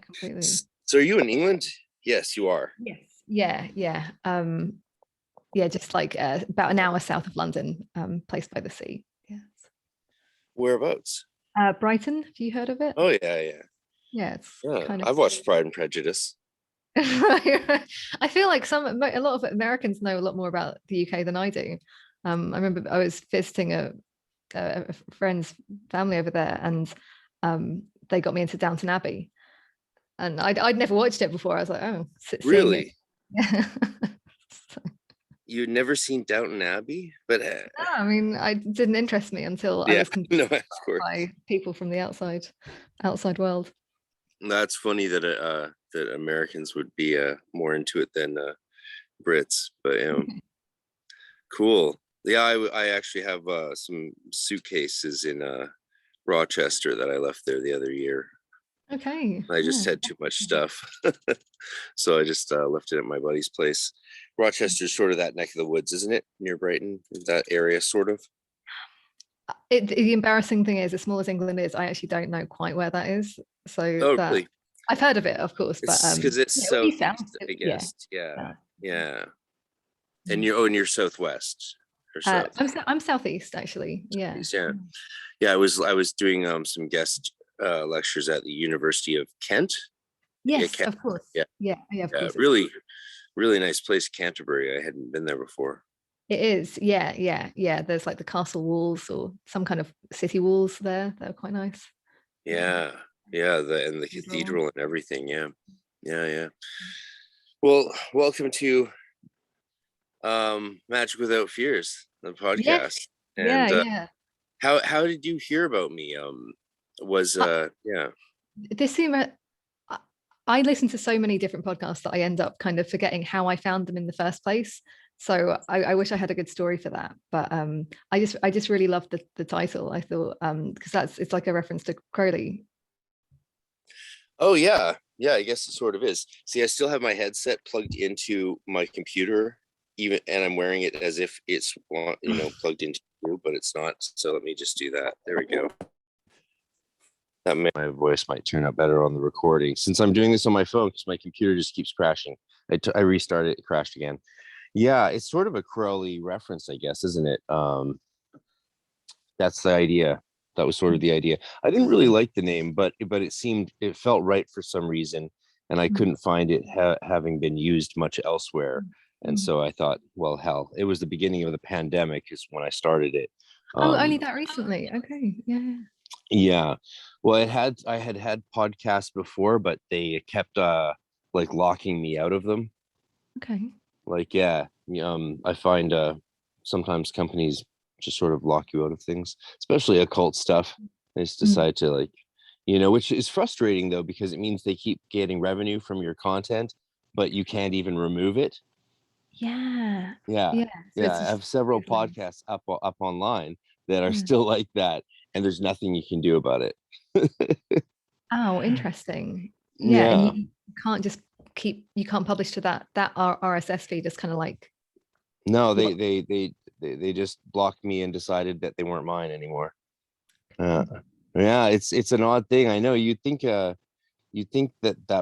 completely. So are you in England? Yes, you are. Yes. Yeah. Yeah, just like about an hour south of London, place by the sea. Yes. Whereabouts? Brighton, have you heard of it? Oh yeah. Yeah, it's Yeah, kind of. I've watched Pride and Prejudice. I feel like a lot of Americans know a lot more about the UK than I do. I remember I was visiting a friend's family over there, and they got me into Downton Abbey, and I'd never watched it before. I was like, oh, seeing it. Really? You'd never seen Downton Abbey? But No, I mean, it didn't interest me until I yeah, was no, convinced of course. by people from the outside world. That's funny that that Americans would be more into it than Brits, but cool. Yeah, I actually have some suitcases in Rochester that I left there the other year. Okay. I just had too much stuff, so I just left it at my buddy's place. Rochester's sort of that neck of the woods, isn't it? Near Brighton, that area, sort of. The embarrassing thing is, as small as England is, I actually don't know quite where that is. So Oh, that really? I've heard of it, of course, but Because it's it would be southeast, I guess. yeah. Yeah. And you're southwest or south. I'm southeast, actually. Yeah. Yeah. I was doing some guest lectures at the University of Kent. Yes, of course. Yeah, of course. Really, really nice place, Canterbury. I hadn't been there before. It is. Yeah. There's like the castle walls or some kind of city walls there. They're quite nice. Yeah. And the cathedral and everything. Yeah. Well, welcome to Magic Without Fears, the podcast. Yes. And yeah. How did you hear about me? This seemed I listen to so many different podcasts that I end up kind of forgetting how I found them in the first place. So I wish I had a good story for that. But I just really loved the title. I thought because it's like a reference to Crowley. Oh yeah. I guess it sort of is. See, I still have my headset plugged into my computer, and I'm wearing it as if it's plugged into you, but it's not. So let me just do that. There we go. My voice might turn out better on the recording, since I'm doing this on my phone because my computer just keeps crashing. I restarted it crashed again. Yeah, it's sort of a Crowley reference, I guess, isn't it? That's the idea. That was sort of the idea. I didn't really like the name, but it felt right for some reason, and I couldn't find it having been used much elsewhere. And so I thought, well, hell, it was the beginning of the pandemic is when I started it. Only that recently. Okay. Yeah. Yeah. Well, I had podcasts before, but they kept like locking me out of them. Okay. Like, yeah. I find sometimes companies just sort of lock you out of things, especially occult stuff. They just decide to which is frustrating though, because it means they keep getting revenue from your content, but you can't even remove it. Yeah. I have several podcasts up online that are still like that, and there's nothing you can do about it. Oh, interesting. Yeah, and you can't just you can't publish to that RSS feed. Just kind of like no, they just blocked me and decided that they weren't mine anymore. Yeah, it's an odd thing. I know you'd think that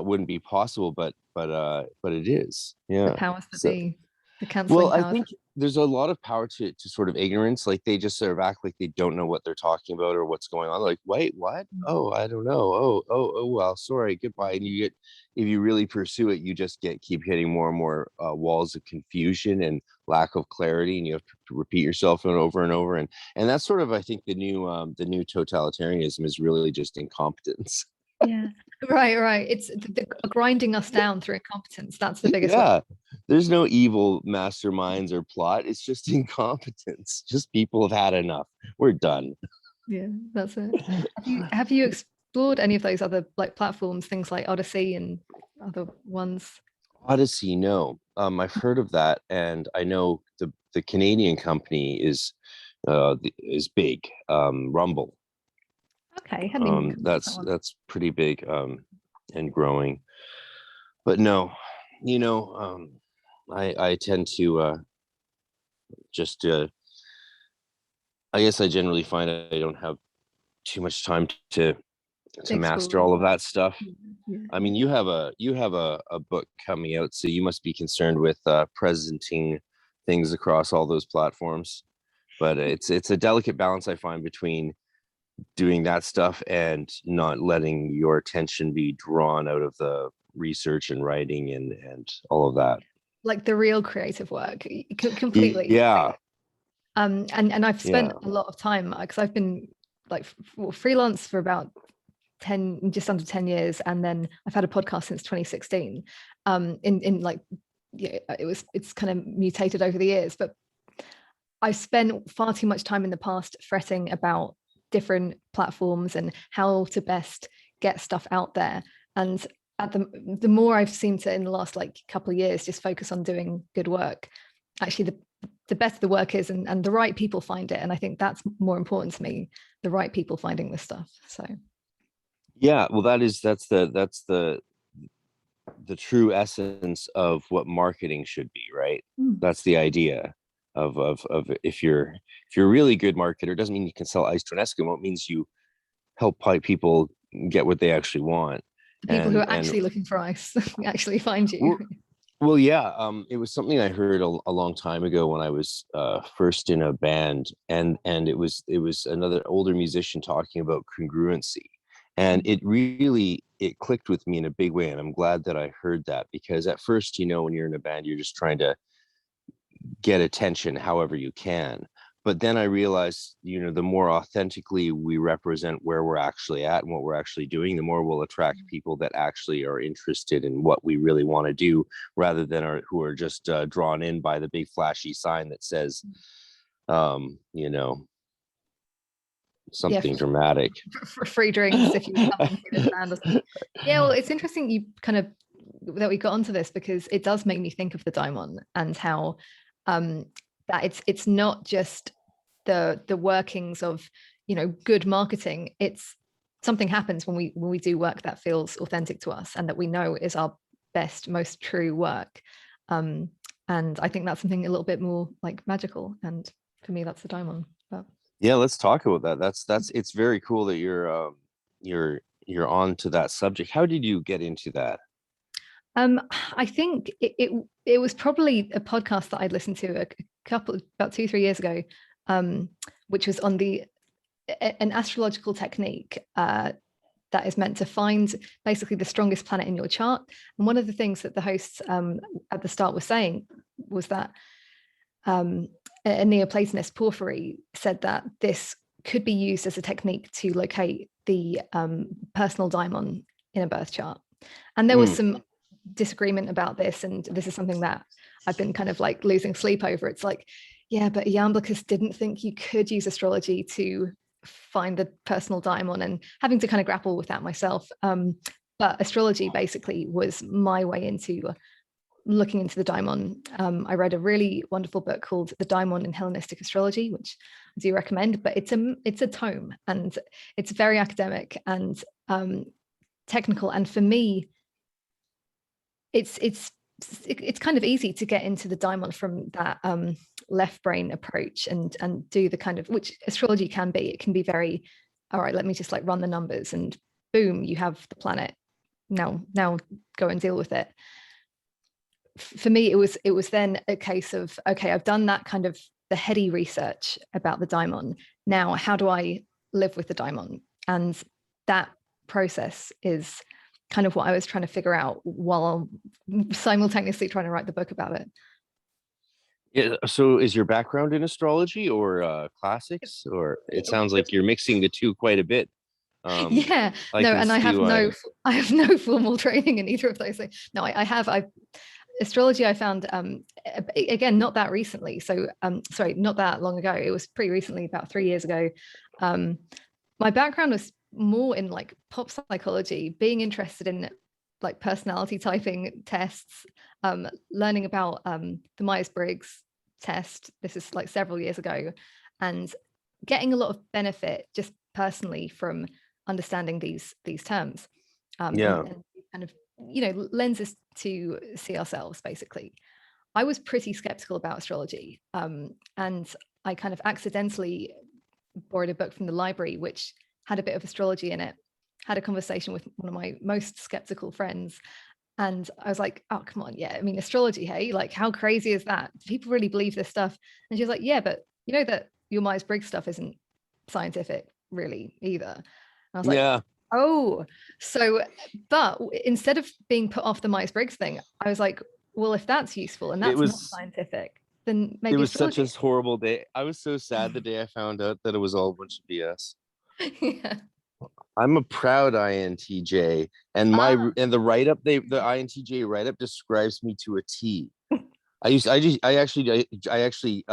wouldn't be possible, but it is. Yeah, the powers that be, the canceling powers. I think there's a lot of power to sort of ignorance. Like they just sort of act like they don't know what they're talking about or what's going on. Like, wait, what? Oh, I don't know. Oh, well, sorry, goodbye. And if you really pursue it, you just keep hitting more and more walls of confusion and lack of clarity, and you have to repeat yourself over and over. And that's sort of, I think, the new totalitarianism is really just incompetence. Yeah, right. It's the grinding us down through incompetence. That's the biggest one. There's no evil masterminds or plot. It's just incompetence. Just people have had enough. We're done. Yeah, that's it. Have you explored any of those other like platforms, things like Odyssey and other ones? Odyssey, no. I've heard of that, and I know the Canadian company is big. Rumble. Okay, that's pretty big and growing. But no, I tend to just I guess I generally find I don't have too much time to to master explore. all of that stuff. Yeah. I mean, you have a book coming out, so you must be concerned with presenting things across all those platforms. But it's a delicate balance, I find, between doing that stuff and not letting your attention be drawn out of the research and writing and all of that. Like the real creative work, completely. Yeah, And I've yeah. spent a lot of time because I've been like freelance for about 10, just under 10 years, and then I've had a podcast since 2016. In like, yeah, it's kind of mutated over the years, but I've spent far too much time in the past fretting about different platforms and how to best get stuff out there. And at the more I've seemed to, in the last like couple of years, just focus on doing good work, actually the better the work is, and the right people find it. And I think that's more important to me, the right people finding this stuff. So Yeah, well, that's the true essence of what marketing should be, right? That's the idea of if you're a really good marketer, doesn't mean you can sell ice to an Eskimo. It means you help people get what they actually want. the people who are And actually looking for ice actually find you. well, yeah, it was something I heard a long time ago when I was first in a band, and it was another older musician talking about congruency, and it clicked with me in a big way, and I'm glad that I heard that, because at first, when you're in a band, you're just trying to get attention however you can. But then I realized, the more authentically we represent where we're actually at and what we're actually doing, the more we'll attract people that actually are interested in what we really want to do, rather than who are just drawn in by the big flashy sign that says, you know, something dramatic. For free drinks if you come and see this band or something. Yeah, well, it's interesting you kind of that we got onto this, because it does make me think of the Daimon and how that it's not just the workings of good marketing. It's something happens when we do work that feels authentic to us and that we know is our best, most true work. And I think that's something a little bit more like magical, and for me that's the Daimon. But Yeah, let's talk about that. That's it's very cool that you're on to that subject. How did you get into that? I think it was probably a podcast that I'd listened to about 2-3 years ago, which was on an astrological technique that is meant to find basically the strongest planet in your chart. And one of the things that the hosts at the start was saying was that a Neoplatonist, Porphyry, said that this could be used as a technique to locate the personal daimon in a birth chart. And there was some disagreement about this, and this is something that I've been kind of like losing sleep over. It's like, yeah, but Iamblichus didn't think you could use astrology to find the personal daimon, and having to kind of grapple with that myself. But astrology basically was my way into looking into the daimon. I read a really wonderful book called The Daimon in Hellenistic Astrology, which I do recommend, but it's a tome, and it's very academic and technical. And for me, it's kind of easy to get into the daimon from that left brain approach and do the kind of, which astrology can be. It can be very, all right, let me just like run the numbers and boom, you have the planet. Now go and deal with it. For me, it was then a case of, okay, I've done that kind of the heady research about the daimon. Now, how do I live with the daimon? And that process is kind of what I was trying to figure out while simultaneously trying to write the book about it. Yeah, so is your background in astrology or classics? Or it sounds like you're mixing the two quite a bit. Yeah, no, and I have no formal training in either of those things. No, I astrology I found again not that recently, so sorry, not that long ago. It was pretty recently, about 3 years ago. My background was more in like pop psychology, being interested in like personality typing tests, learning about the Myers-Briggs test. This is like several years ago, and getting a lot of benefit just personally from understanding these terms, and kind of lenses to see ourselves. Basically, I was pretty skeptical about astrology, and I kind of accidentally borrowed a book from the library which had a bit of astrology in it, had a conversation with one of my most skeptical friends, and I was like, oh, come on. Yeah. I mean, astrology, hey, like, how crazy is that? Do people really believe this stuff? And she was like, yeah, but you know that your Myers-Briggs stuff isn't scientific really either. And I was like, Yeah. oh, so, but instead of being put off the Myers-Briggs thing, I was like, well, if that's useful and It that's not was scientific, then it maybe was such a astrology. horrible day. I was so sad the day I found out that it was all a bunch of BS. Yeah. I'm a proud INTJ, and Ah, the write up the INTJ write up describes me to a T. I actually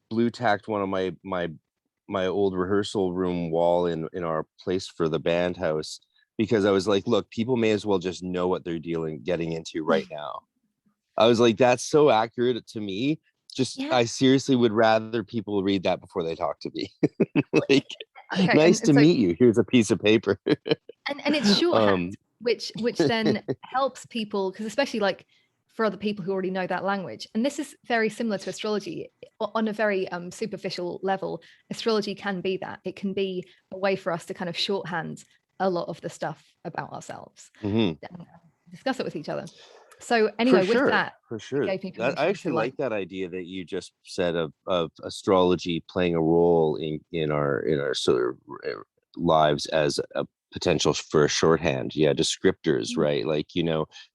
blue tacked one of my old rehearsal room wall in our place for the band house, because I was like, look, people may as well just know what they're getting into right now. I was like, that's so accurate to me. Just, yeah. I seriously would rather people read that before they talk to me. Like, Okay. nice to So meet you. Here's a piece of paper. and it's shorthand, um, which then helps people, because especially like for other people who already know that language, and this is very similar to astrology on a very superficial level. Astrology can be that. It can be a way for us to kind of shorthand a lot of the stuff about ourselves mhm. and discuss it with each other. So For anyway, with sure, that, for it sure. gave me That I permission to actually like, like that idea that you just said of astrology playing a role in our sort of lives as a potential for a shorthand. Yeah, descriptors, right? Like,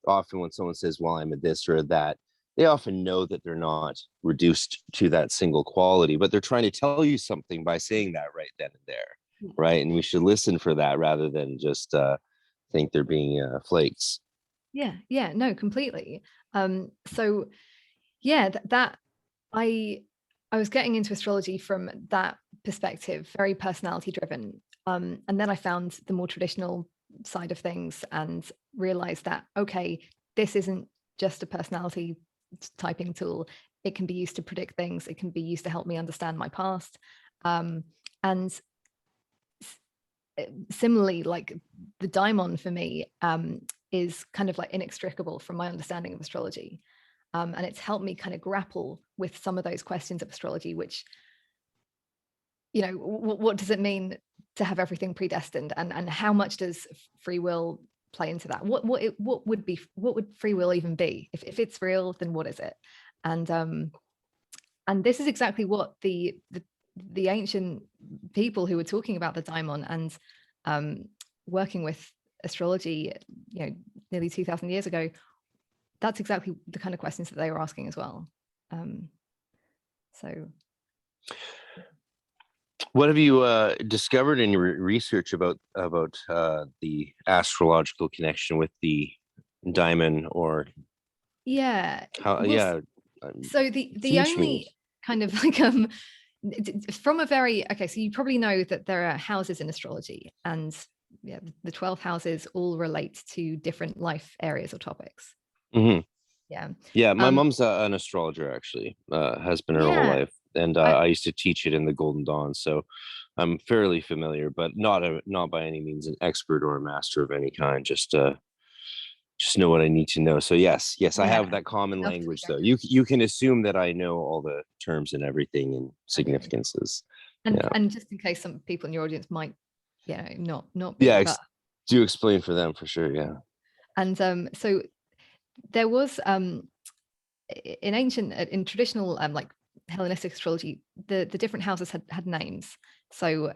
often when someone says, "Well, I'm a this or that," they often know that they're not reduced to that single quality, but they're trying to tell you something by saying that right then and there, right? And we should listen for that rather than just think they're being flakes. yeah, no, completely. So yeah, that I I was getting into astrology from that perspective, very personality driven. And then I found the more traditional side of things and realized that, okay, this isn't just a personality typing tool. It can be used to predict things. It can be used to help me understand my past. And similarly, like the daimon for me is kind of like inextricable from my understanding of astrology. And it's helped me kind of grapple with some of those questions of astrology, which, what does it mean to have everything predestined, and how much does free will play into that? What would free will even be? If it's real, then what is it? And this is exactly what the ancient people who were talking about the daimon and working with astrology, nearly 2,000 years ago, that's exactly the kind of questions that they were asking as well. So What have you discovered in your research about the astrological connection with the Daimon, or yeah, how? well, Yeah, so the teach me. only kind of like from a very, okay, so you probably know that there are houses in astrology, and yeah, the 12 houses all relate to different life areas or topics. Hmm. Yeah. Yeah, my um mom's an astrologer, actually. Has been her whole yeah, life, and I I used to teach it in the Golden Dawn, so I'm fairly familiar, but not by any means an expert or a master of any kind. Just know what I need to know. So yes, I have yeah, that common enough to be language, though. dangerous. You can assume that I know all the terms and everything and Okay. significances. And Yeah, just in case some people in your audience might, not be, yeah. but Do explain for them for sure. Yeah. and so there was in ancient, in traditional like Hellenistic astrology, the different houses had names. So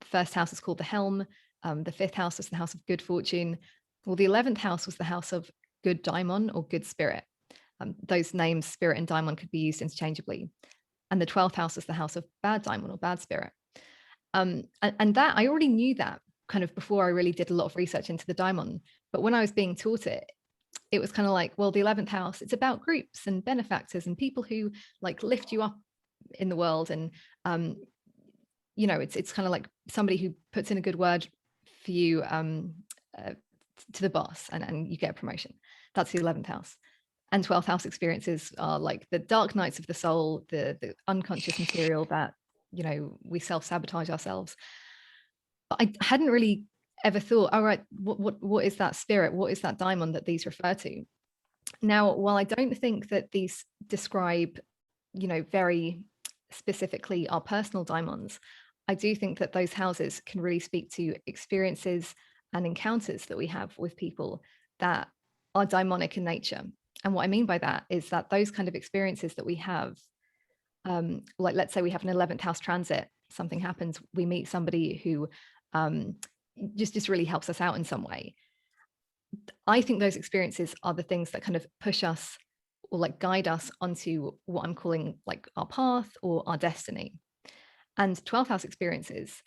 the first house is called the Helm. The fifth house was the house of good fortune. Well, the 11th house was the house of good daimon or good spirit. Those names, spirit and daimon, could be used interchangeably. And the 12th house was the house of bad daimon or bad spirit. And that I already knew that kind of before I really did a lot of research into the daimon. But when I was being taught it, it was kind of like, well, the 11th house, it's about groups and benefactors and people who like lift you up in the world. And it's kind of like somebody who puts in a good word for you uh, to the boss, and you get a promotion. That's the 11th house. And 12th house experiences are like the dark nights of the soul, the unconscious material that we self-sabotage ourselves. But I hadn't really ever thought, all right, what is that spirit? What is that daimon that these refer to? Now, while I don't think that these describe, very specifically our personal daimons, I do think that those houses can really speak to experiences, and encounters that we have with people that are daimonic in nature. And what I mean by that is that those kind of experiences that we have, like let's say we have an 11th house transit, something happens, we meet somebody who just really helps us out in some way. I think those experiences are the things that kind of push us or like guide us onto what I'm calling like our path or our destiny. And 12th house experiences,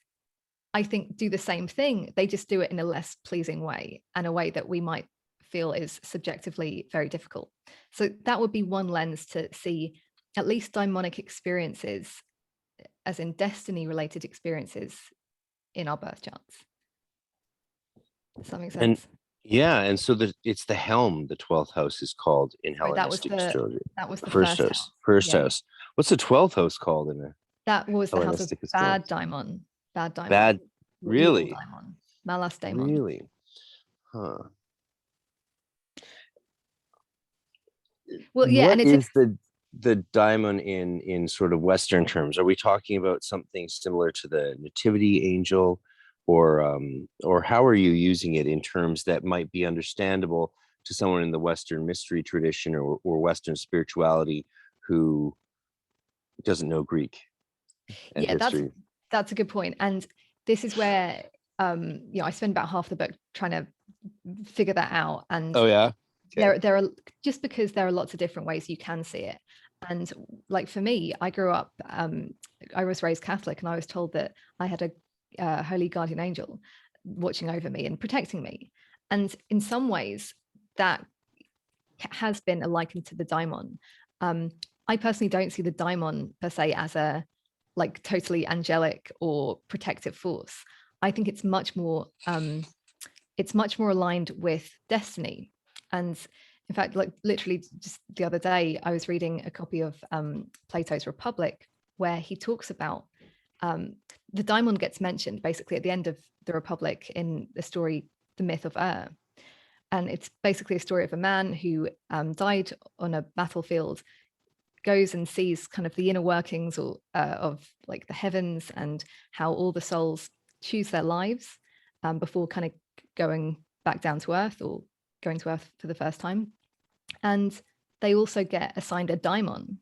I think, do the same thing. They just do it in a less pleasing way and a way that we might feel is subjectively very difficult. So that would be one lens to see at least daimonic experiences, as in destiny related experiences in our birth charts. Does that make sense? And yeah, and so it's the helm, the 12th house is called in Hellenistic astrology. That was the First first house. house. First Yeah. house. What's the 12th house called in a That was the house of Hellenistic bad astrology? daimon. Bad daimon. Bad, Or evil really? daimon. Malas daimon. Really? Huh. Well, yeah, What and it's is the daimon in sort of Western terms? Are we talking about something similar to the nativity angel, or how are you using it in terms that might be understandable to someone in the Western mystery tradition or Western spirituality who doesn't know Greek and yeah, history? that's a good point. And this is where I spend about half the book trying to figure that out. And Oh yeah. Okay. there are, just because there are lots of different ways you can see it. And like for me, I grew up, I was raised Catholic, and I was told that I had a holy guardian angel watching over me and protecting me. And in some ways, that has been a liken to the daimon. I personally don't see the daimon per se as a like totally angelic or protective force. I think it's much more aligned with destiny. And in fact, like literally just the other day, I was reading a copy of Plato's Republic, where he talks about the daimon gets mentioned basically at the end of the Republic in the story, The Myth of and it's basically a story of a man who died on a battlefield, goes and sees kind of the inner workings of like the heavens and how all the souls choose their lives before kind of going back down to earth or going to earth for the first time. And they also get assigned a daimon.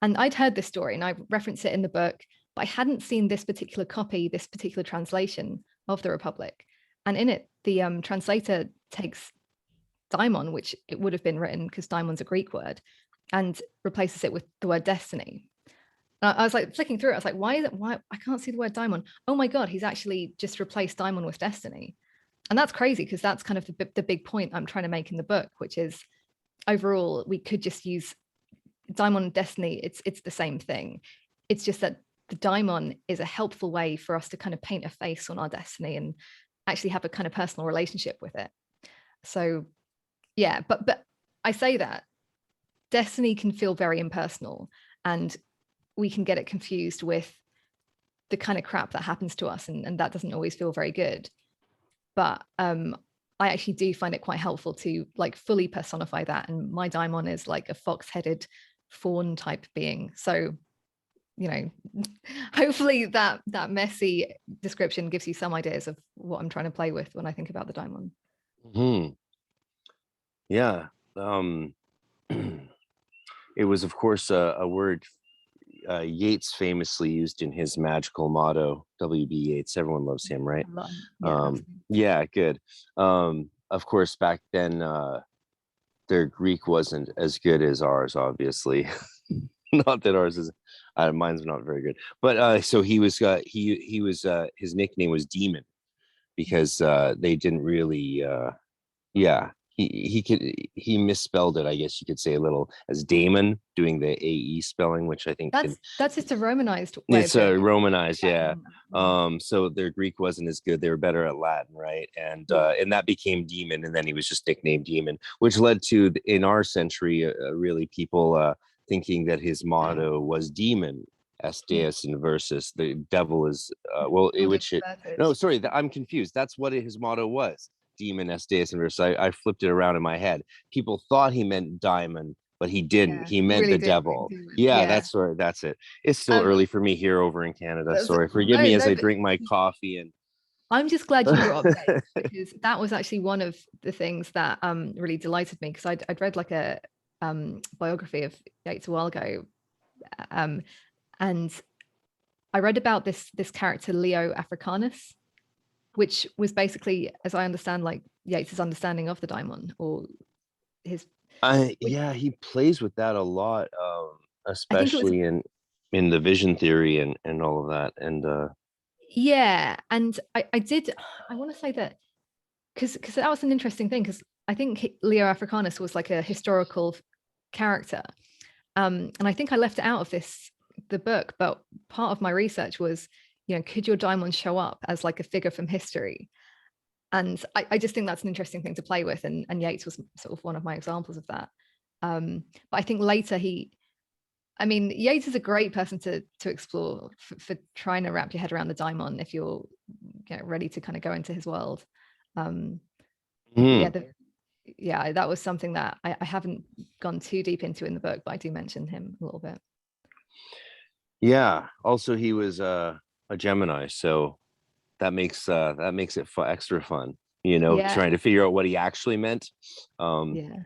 And I'd heard this story and I reference it in the book, but I hadn't seen this particular copy, this particular translation of the Republic. And in it, the translator takes daimon, which it would have been written because daimon's a Greek word, and replaces it with the word destiny. I was like flicking through it. I was like, why I can't see the word daimon. Oh my God, he's actually just replaced daimon with destiny. And that's crazy because that's kind of the big point I'm trying to make in the book, which is overall, we could just use daimon and destiny. It's the same thing. It's just that the daimon is a helpful way for us to kind of paint a face on our destiny and actually have a kind of personal relationship with it. So yeah, but I say that destiny can feel very impersonal, and we can get it confused with the kind of crap that happens to us, and that doesn't always feel very good. But I actually do find it quite helpful to like fully personify that, and my daimon is like a fox-headed fawn type being. So hopefully that messy description gives you some ideas of what I'm trying to play with when I think about the daimon. Yeah. It was, of course, a word Yeats famously used in his magical motto, W.B. Yeats. Everyone loves him, right? Yeah, good. Of course, back then, their Greek wasn't as good as ours, obviously. Not that ours is, mine's not very good. But so he was, his nickname was Demon because they didn't really, yeah. He misspelled it, I guess you could say, a little as Daimon, doing the AE spelling, which I think that's just a Romanized way. It's a Romanized, yeah. So their Greek wasn't as good. They were better at Latin, right? And that became Demon, and then he was just nicknamed Demon, which led to in our century really people thinking that his motto was Demon. Est Deus inversus, the devil is I'm confused. That's what his motto was. Demon Est Deus inversus. I flipped it around in my head. People thought he meant diamond, but he didn't. Yeah, he meant really the devil. Yeah, that's right. That's it. It's still early for me here over in Canada. Sorry, forgive me as I drink my coffee and I'm just glad you brought up Yates, because that was actually one of the things that really delighted me, because I'd read like a biography of Yates a while ago, and I read about this character Leo Africanus, which was basically, as I understand, like Yates's understanding of the daimon, or his. Yeah, he plays with that a lot, I think it was, especially in the vision theory and all of that. And yeah, and I want to say that because that was an interesting thing, because I think Leo Africanus was like a historical character, and I think I left it out of the book, but part of my research was, could your daimon show up as like a figure from history? And I just think that's an interesting thing to play with, and Yates was sort of one of my examples of that. But I think later Yates is a great person to explore for trying to wrap your head around the daimon if you're ready to kind of go into his world. Yeah, that was something that I haven't gone too deep into in the book, but I do mention him a little bit. yeah, also he was a Gemini, so that makes it extra fun, Yeah, trying to figure out what he actually meant. yeah,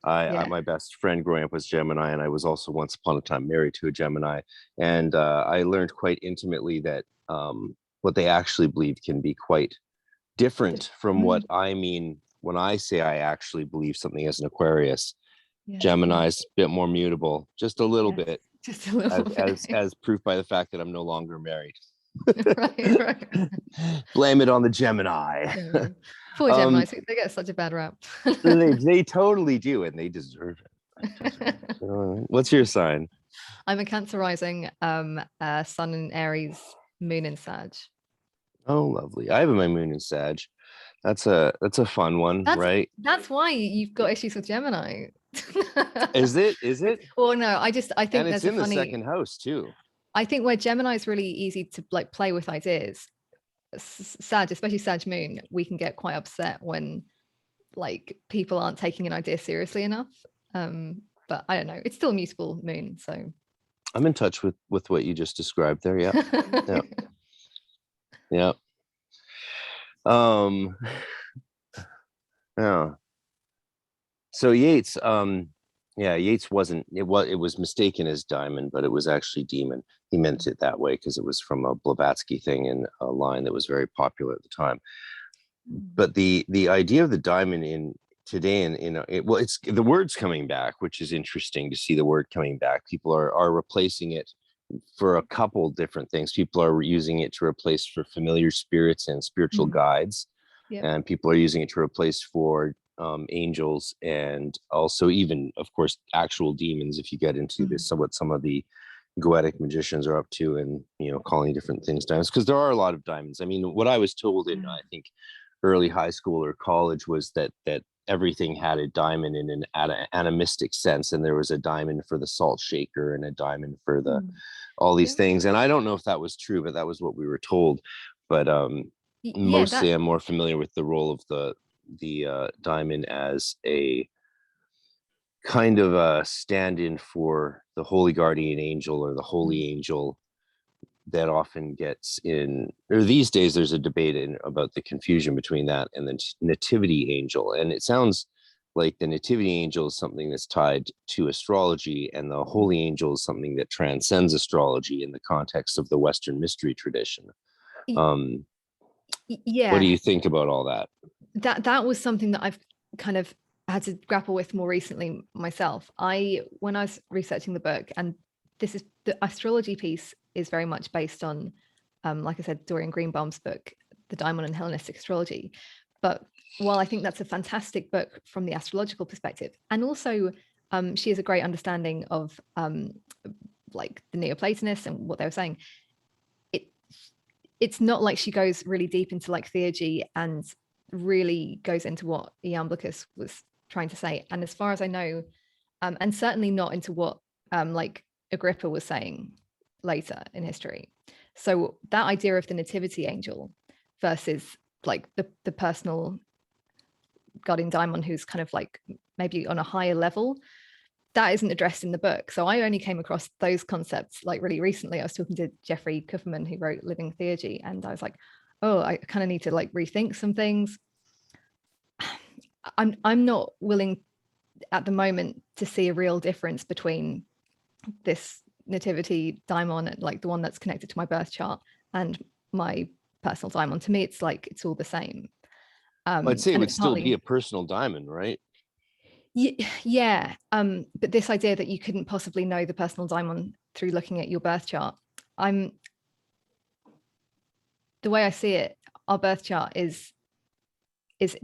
My best friend growing up was Gemini, and I was also once upon a time married to a Gemini, and I learned quite intimately that what they actually believe can be quite different from what I mean when I say I actually believe something as an Aquarius. Gemini's a bit more mutable, just a little bit, just a little bit, as proof by the fact that I'm no longer married. right. Blame it on the Gemini. Yeah. Poor Gemini, they get such a bad rap. they totally do, and they deserve it. What's your sign? I'm a Cancer rising, Sun in Aries, Moon in Sag. Oh, lovely. I have my moon in Sag. That's a fun one, right? That's why you've got issues with Gemini. Is it? Well, no, I think and there's it's in the second house too. I think where Gemini is really easy to like play with ideas, Sag, especially Sag Moon, we can get quite upset when like people aren't taking an idea seriously enough. But I don't know, it's still a mutable moon, so I'm in touch with what you just described there. Yeah. Yeah. Yeah. Yeah. So Yates, Yates it was mistaken as diamond, but it was actually demon. He meant it that way because it was from a Blavatsky thing in a line that was very popular at the time. But the idea of the diamond in today, and it's the word's coming back, which is interesting to see the word coming back. People are replacing it for a couple different things. People are using it to replace for familiar spirits and spiritual guides, and people are using it to replace for angels, and also even, of course, actual demons. If you get into this, what some of the goetic magicians are up to, and calling different things diamonds, because there are a lot of diamonds. I mean, what I was told in I think early high school or college was that everything had a diamond in an animistic sense, and there was a diamond for the salt shaker and a diamond for the all these things. And I don't know if that was true, but that was what we were told. But mostly I'm more familiar with the role of the diamond as a kind of a stand-in for the holy guardian angel or the holy angel that often gets in, or these days there's a debate about the confusion between that and the nativity angel. And it sounds like the nativity angel is something that's tied to astrology, and the holy angel is something that transcends astrology in the context of the Western mystery tradition. What do you think about all that? That was something that I've kind of had to grapple with more recently myself. When I was researching the book, and this is the astrology piece is very much based on, like I said, Dorian Greenbaum's book, The Daimon and Hellenistic Astrology. But while I think that's a fantastic book from the astrological perspective, and also she has a great understanding of like the Neoplatonists and what they were saying, it's not like she goes really deep into like theurgy and really goes into what Iamblichus was trying to say. And as far as I know, and certainly not into what like Agrippa was saying later in history. So that idea of the nativity angel versus like the personal guardian daimon, who's kind of like maybe on a higher level, that isn't addressed in the book. So I only came across those concepts like really recently. I was talking to Jeffrey Kufferman, who wrote Living Theurgy, and I was like, oh, I kind of need to like rethink some things. I'm not willing at the moment to see a real difference between this nativity daimon, like the one that's connected to my birth chart, and my personal daimon. To me, it's like it's all the same. I'd say it And would it's still be partly, a personal diamond, right? yeah. But this idea that you couldn't possibly know the personal daimon through looking at your birth chart, I'm the way I see it, our birth chart is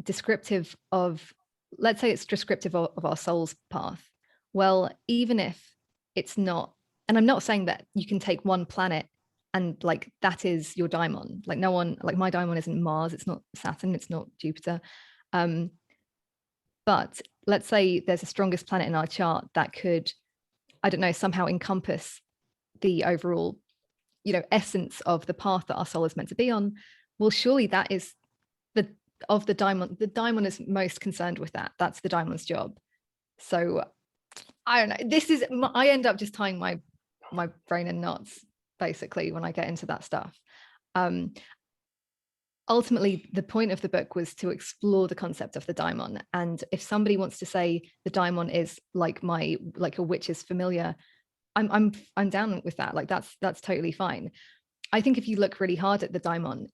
descriptive of, let's say it's descriptive of our soul's path. Well, even if it's not, and I'm not saying that you can take one planet and like that is your daimon. Like no one, like my daimon isn't Mars, it's not Saturn, it's not Jupiter. But let's say there's a strongest planet in our chart that could, I don't know, somehow encompass the overall, essence of the path that our soul is meant to be on. Well, surely that is the of the daimon. The daimon is most concerned with that. That's the daimon's job. So I don't know. I end up just tying my brain in knots basically when I get into that stuff. Ultimately, the point of the book was to explore the concept of the daimon. And if somebody wants to say the daimon is like a witch's familiar, I'm down with that. Like that's totally fine. I think if you look really hard at the daimon,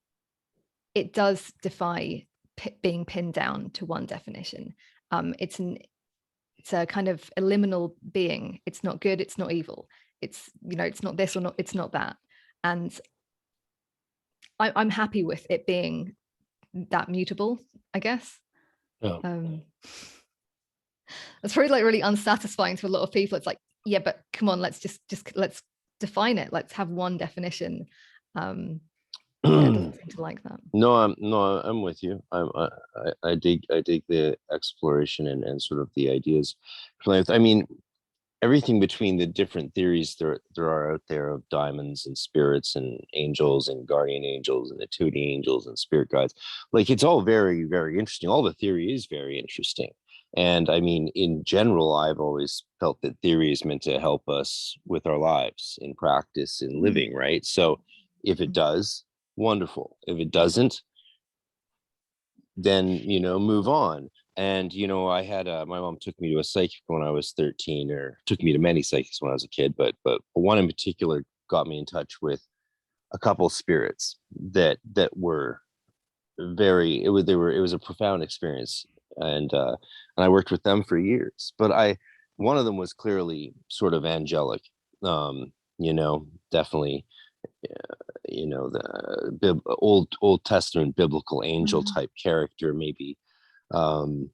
it does defy being pinned down to one definition. It's a kind of a liminal being. It's not good, it's not evil. It's it's not this or not, it's not that. And I'm happy with it being that mutable, I guess. Yeah. It's probably like really unsatisfying to a lot of people. It's like, yeah, but come on, let's just let's define it. Let's have one definition. It doesn't seem to like that. No, I'm with you. I dig the exploration and sort of the ideas. I mean, everything between the different theories there are out there of diamonds and spirits and angels and guardian angels and attune angels and spirit guides. Like it's all very, very interesting. All the theory is very interesting. And I mean, in general, I've always felt that theory is meant to help us with our lives in practice in living, right? So if it does, wonderful. If it doesn't, then move on. And I had my mom took me to a psychic when I was 13, or took me to many psychics when I was a kid, but one in particular got me in touch with a couple spirits that were very, it was a profound experience. And I worked with them for years, but one of them was clearly sort of angelic, definitely, the Old Testament biblical angel type character, maybe, and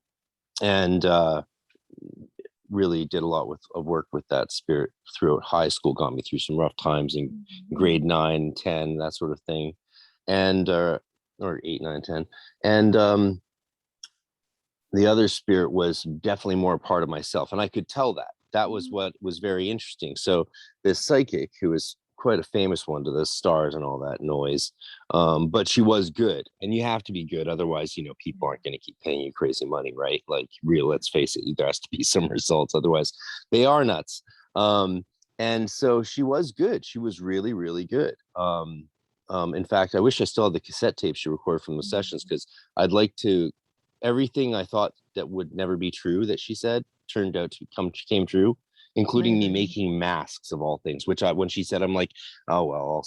really did a lot of work with that spirit throughout high school. Got me through some rough times in grade 9, 10, that sort of thing, and or 8, 9, 10, and the other spirit was definitely more a part of myself, and I could tell that was what was very interesting. So this psychic, who was quite a famous one to the stars and all that noise, but she was good, and you have to be good, otherwise people aren't going to keep paying you crazy money, right? Like, let's face it, there has to be some results, otherwise they are nuts. And so she was good. She was really, really good. In fact, I wish I still had the cassette tapes she recorded from the sessions, because I'd like to, everything I thought that would never be true that she said turned out to came true, including me making masks of all things, which when she said, I'm like, oh, well,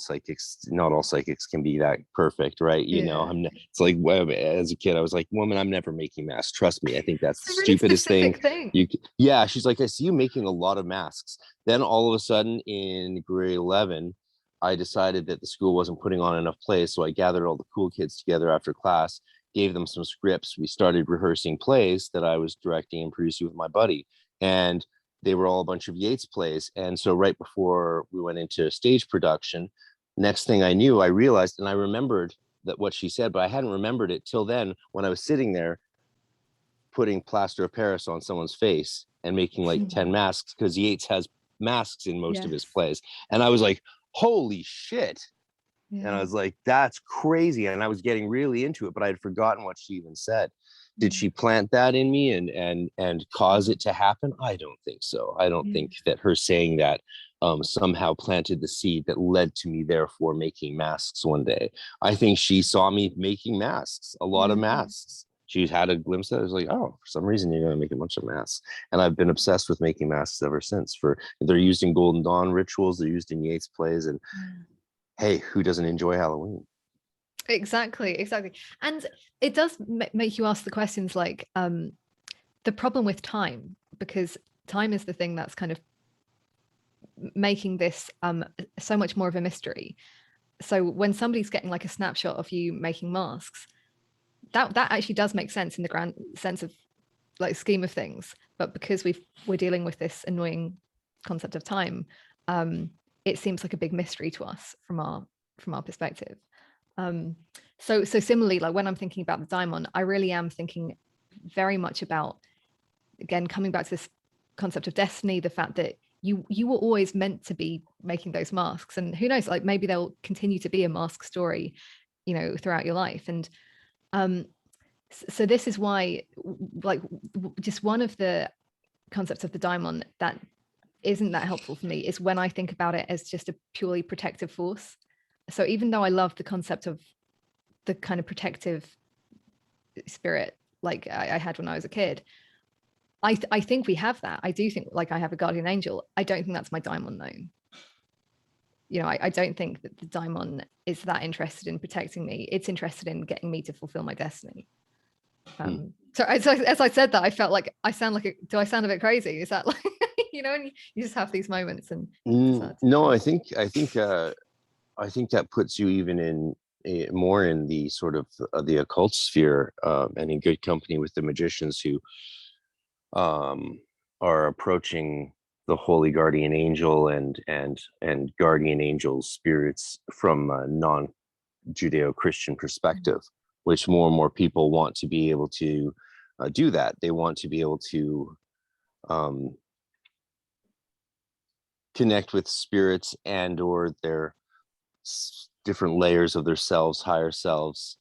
not all psychics can be that perfect, right? It's like, well, as a kid, I was like, woman, I'm never making masks. Trust me. I think that's the really stupidest thing. Yeah. She's like, I see you making a lot of masks. Then all of a sudden in grade 11, I decided that the school wasn't putting on enough plays. So I gathered all the cool kids together after class, gave them some scripts. We started rehearsing plays that I was directing and producing with my buddy. And they were all a bunch of Yeats plays. And so right before we went into stage production, next thing I knew, I realized, and I remembered that what she said, but I hadn't remembered it till then, when I was sitting there putting plaster of Paris on someone's face and making like 10 masks, because Yeats has masks in most of his plays. And I was like, holy shit. And I was like, that's crazy. And I was getting really into it, but I had forgotten what she even said. Did she plant that in me and cause it to happen? I don't think so. I don't think that her saying that somehow planted the seed that led to me therefore making masks one day. I think she saw me making masks, a lot of masks. She had a glimpse of it. I was like, oh, for some reason you're going to make a bunch of masks. And I've been obsessed with making masks ever since. They're used in Golden Dawn rituals, they're used in Yeats plays, and hey, who doesn't enjoy Halloween? Exactly. And it does make you ask the questions like the problem with time, because time is the thing that's kind of making this so much more of a mystery. So when somebody's getting like a snapshot of you making masks, that actually does make sense in the grand sense of like scheme of things, but because we're dealing with this annoying concept of time, it seems like a big mystery to us from our perspective. So similarly, like when I'm thinking about the daimon, I really am thinking very much about, again, coming back to this concept of destiny, the fact that you were always meant to be making those masks, and who knows, like maybe there'll continue to be a mask story, you know, throughout your life. And so this is why, like, just one of the concepts of the daimon that isn't that helpful for me is when I think about it as just a purely protective force. So even though I love the concept of the kind of protective spirit like I had when I was a kid, I think we have that. I do think like I have a guardian angel. I don't think that's my daimon though. You know, I don't think that the daimon is that interested in protecting me. It's interested in getting me to fulfill my destiny. So as I said that, I felt like I sound like do I sound a bit crazy? Is that like, you know, and you just have these moments and no, I think that puts you even in more in the sort of the occult sphere, and in good company with the magicians who are approaching the holy guardian angel and guardian angel spirits from a non-Judeo-Christian perspective, which more and more people want to be able to do that. They want to be able to connect with spirits and or their different layers of their selves, higher selves,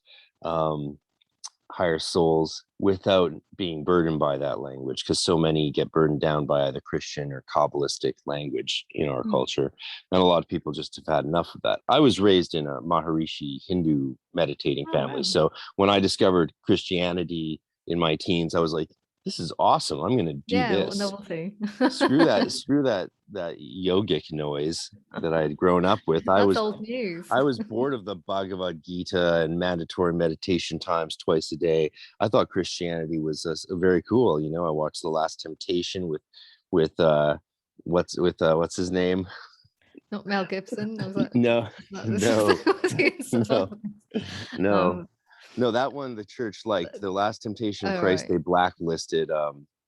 higher souls, without being burdened by that language, because so many get burdened down by either Christian or Kabbalistic language in our culture, and a lot of people just have had enough of that. I was raised in a Maharishi Hindu meditating family, so when I discovered Christianity in my teens, I was like, this is awesome. I'm going to do this. Novelty. screw that yogic noise that I had grown up with. That's old news. I was bored of the Bhagavad Gita and mandatory meditation times twice a day. I thought Christianity was very cool. You know, I watched The Last Temptation with what's his name? Not Mel Gibson. No. No, that one the church liked. The Last Temptation of Christ, they blacklisted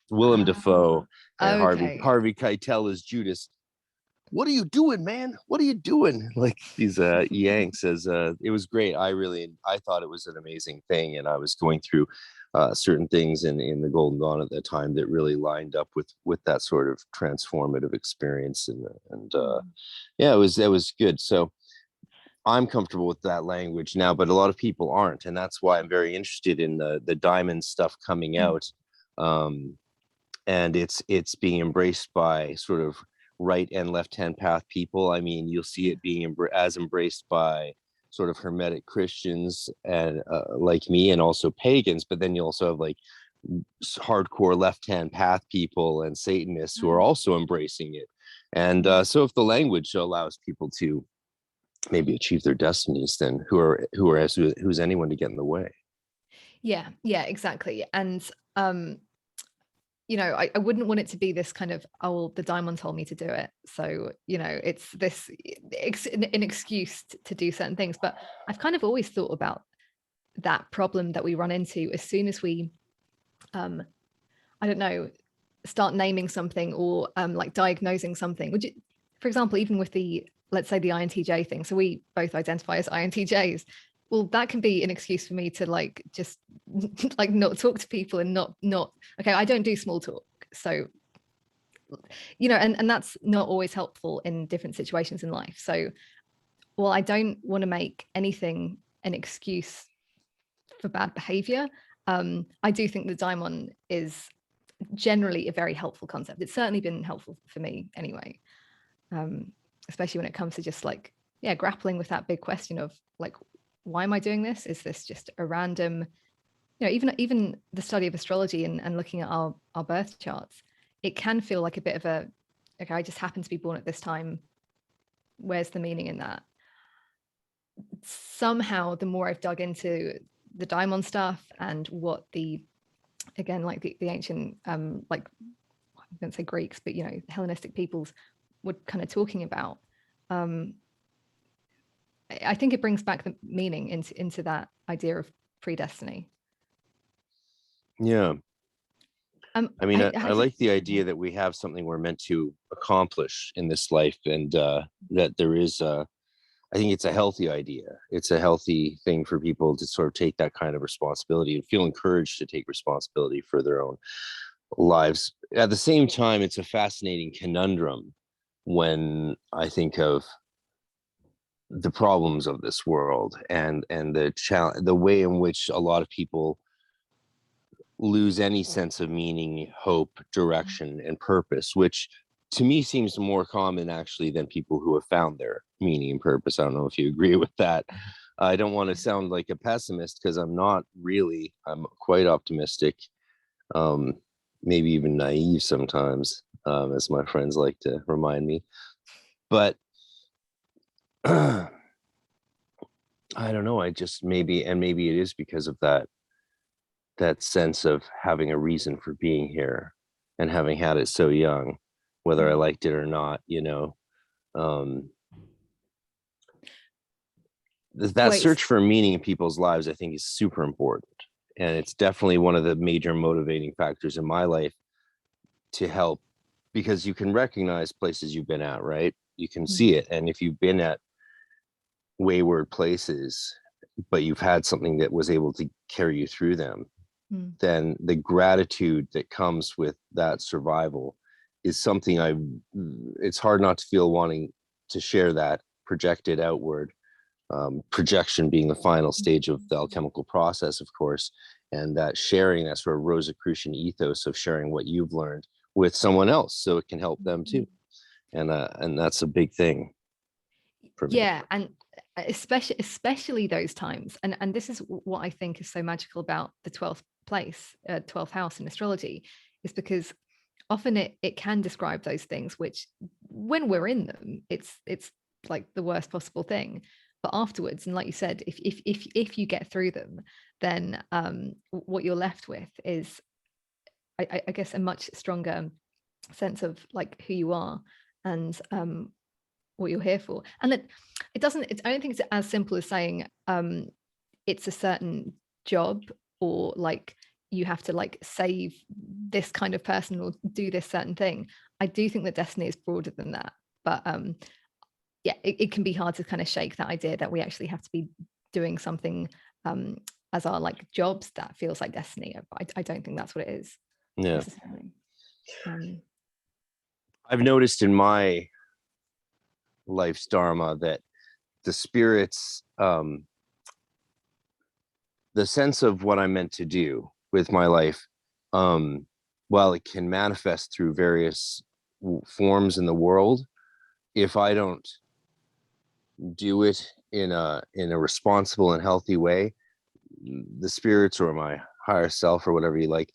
Willem Dafoe and Harvey Keitel as Judas. What are you doing, man? What are you doing? Like these Yanks, as it was great. I thought it was an amazing thing, and I was going through certain things in the Golden Dawn at the time that really lined up with that sort of transformative experience, and yeah, it was good. So I'm comfortable with that language now, but a lot of people aren't, and that's why I'm very interested in the diamond stuff coming out, and it's being embraced by sort of right and left hand path people. I mean, you'll see it being as embraced by sort of Hermetic Christians and like me, and also pagans, but then you also have like hardcore left hand path people and Satanists who are also embracing it. And so if the language allows people to maybe achieve their destinies, then who's anyone to get in the way? Yeah, exactly. And you know, I wouldn't want it to be this kind of, oh, the daimon told me to do it, so you know, it's this an excuse to do certain things. But I've kind of always thought about that problem that we run into as soon as we I don't know, start naming something or like diagnosing something. Would you, for example, even with let's say the INTJ thing, so we both identify as INTJs, well, that can be an excuse for me to like just like not talk to people and not okay, I don't do small talk. So you know, and that's not always helpful in different situations in life. So I don't want to make anything an excuse for bad behavior, I do think the daimon is generally a very helpful concept. It's certainly been helpful for me anyway, especially when it comes to just like, yeah, grappling with that big question of like, why am I doing this? Is this just a random, even the study of astrology and looking at our birth charts, it can feel like a bit of a, okay, I just happen to be born at this time. Where's the meaning in that? Somehow, the more I've dug into the daimon stuff and what again, like the ancient, like, I'm going to say Greeks, but, Hellenistic peoples were kind of talking about, I think it brings back the meaning into that idea of predestiny. Yeah. I mean, I like the idea yeah. that we have something we're meant to accomplish in this life, and that there is I think it's a healthy idea. It's a healthy thing for people to sort of take that kind of responsibility and feel encouraged to take responsibility for their own lives. At the same time, it's a fascinating conundrum when I think of the problems of this world and the way in which a lot of people lose any sense of meaning, hope, direction, and purpose, which to me seems more common actually than people who have found their meaning and purpose. I don't know if you agree with that. I don't want to sound like a pessimist, because I'm not really. I'm quite optimistic, maybe even naive sometimes, as my friends like to remind me. But I don't know. I just maybe it is because of that sense of having a reason for being here and having had it so young, whether I liked it or not, that search for meaning in people's lives, I think, is super important. And it's definitely one of the major motivating factors in my life to help, because you can recognize places you've been at, right? You can see it. And if you've been at wayward places, but you've had something that was able to carry you through them, then the gratitude that comes with that survival is something it's hard not to feel wanting to share that, projected outward. Projection being the final stage of the alchemical process, of course, and that sharing, that sort of Rosicrucian ethos of sharing what you've learned with someone else so it can help them too. And that's a big thing for me. Yeah, and especially those times, and this is what I think is so magical about the 12th place, 12th house in astrology, is because often it can describe those things which, when we're in them, it's like the worst possible thing, but afterwards, and like you said, if you get through them, then what you're left with is, I guess, a much stronger sense of like who you are and what you're here for. And that I don't think it's as simple as saying it's a certain job, or like you have to like save this kind of person or do this certain thing. I do think that destiny is broader than that, but yeah, it can be hard to kind of shake that idea that we actually have to be doing something as our like jobs that feels like destiny. I don't think that's what it is. Yeah. Necessarily. I've noticed in my life's dharma that the spirits, the sense of what I'm meant to do with my life, while it can manifest through various forms in the world, if I don't do it in a responsible and healthy way, the spirits or my higher self or whatever you like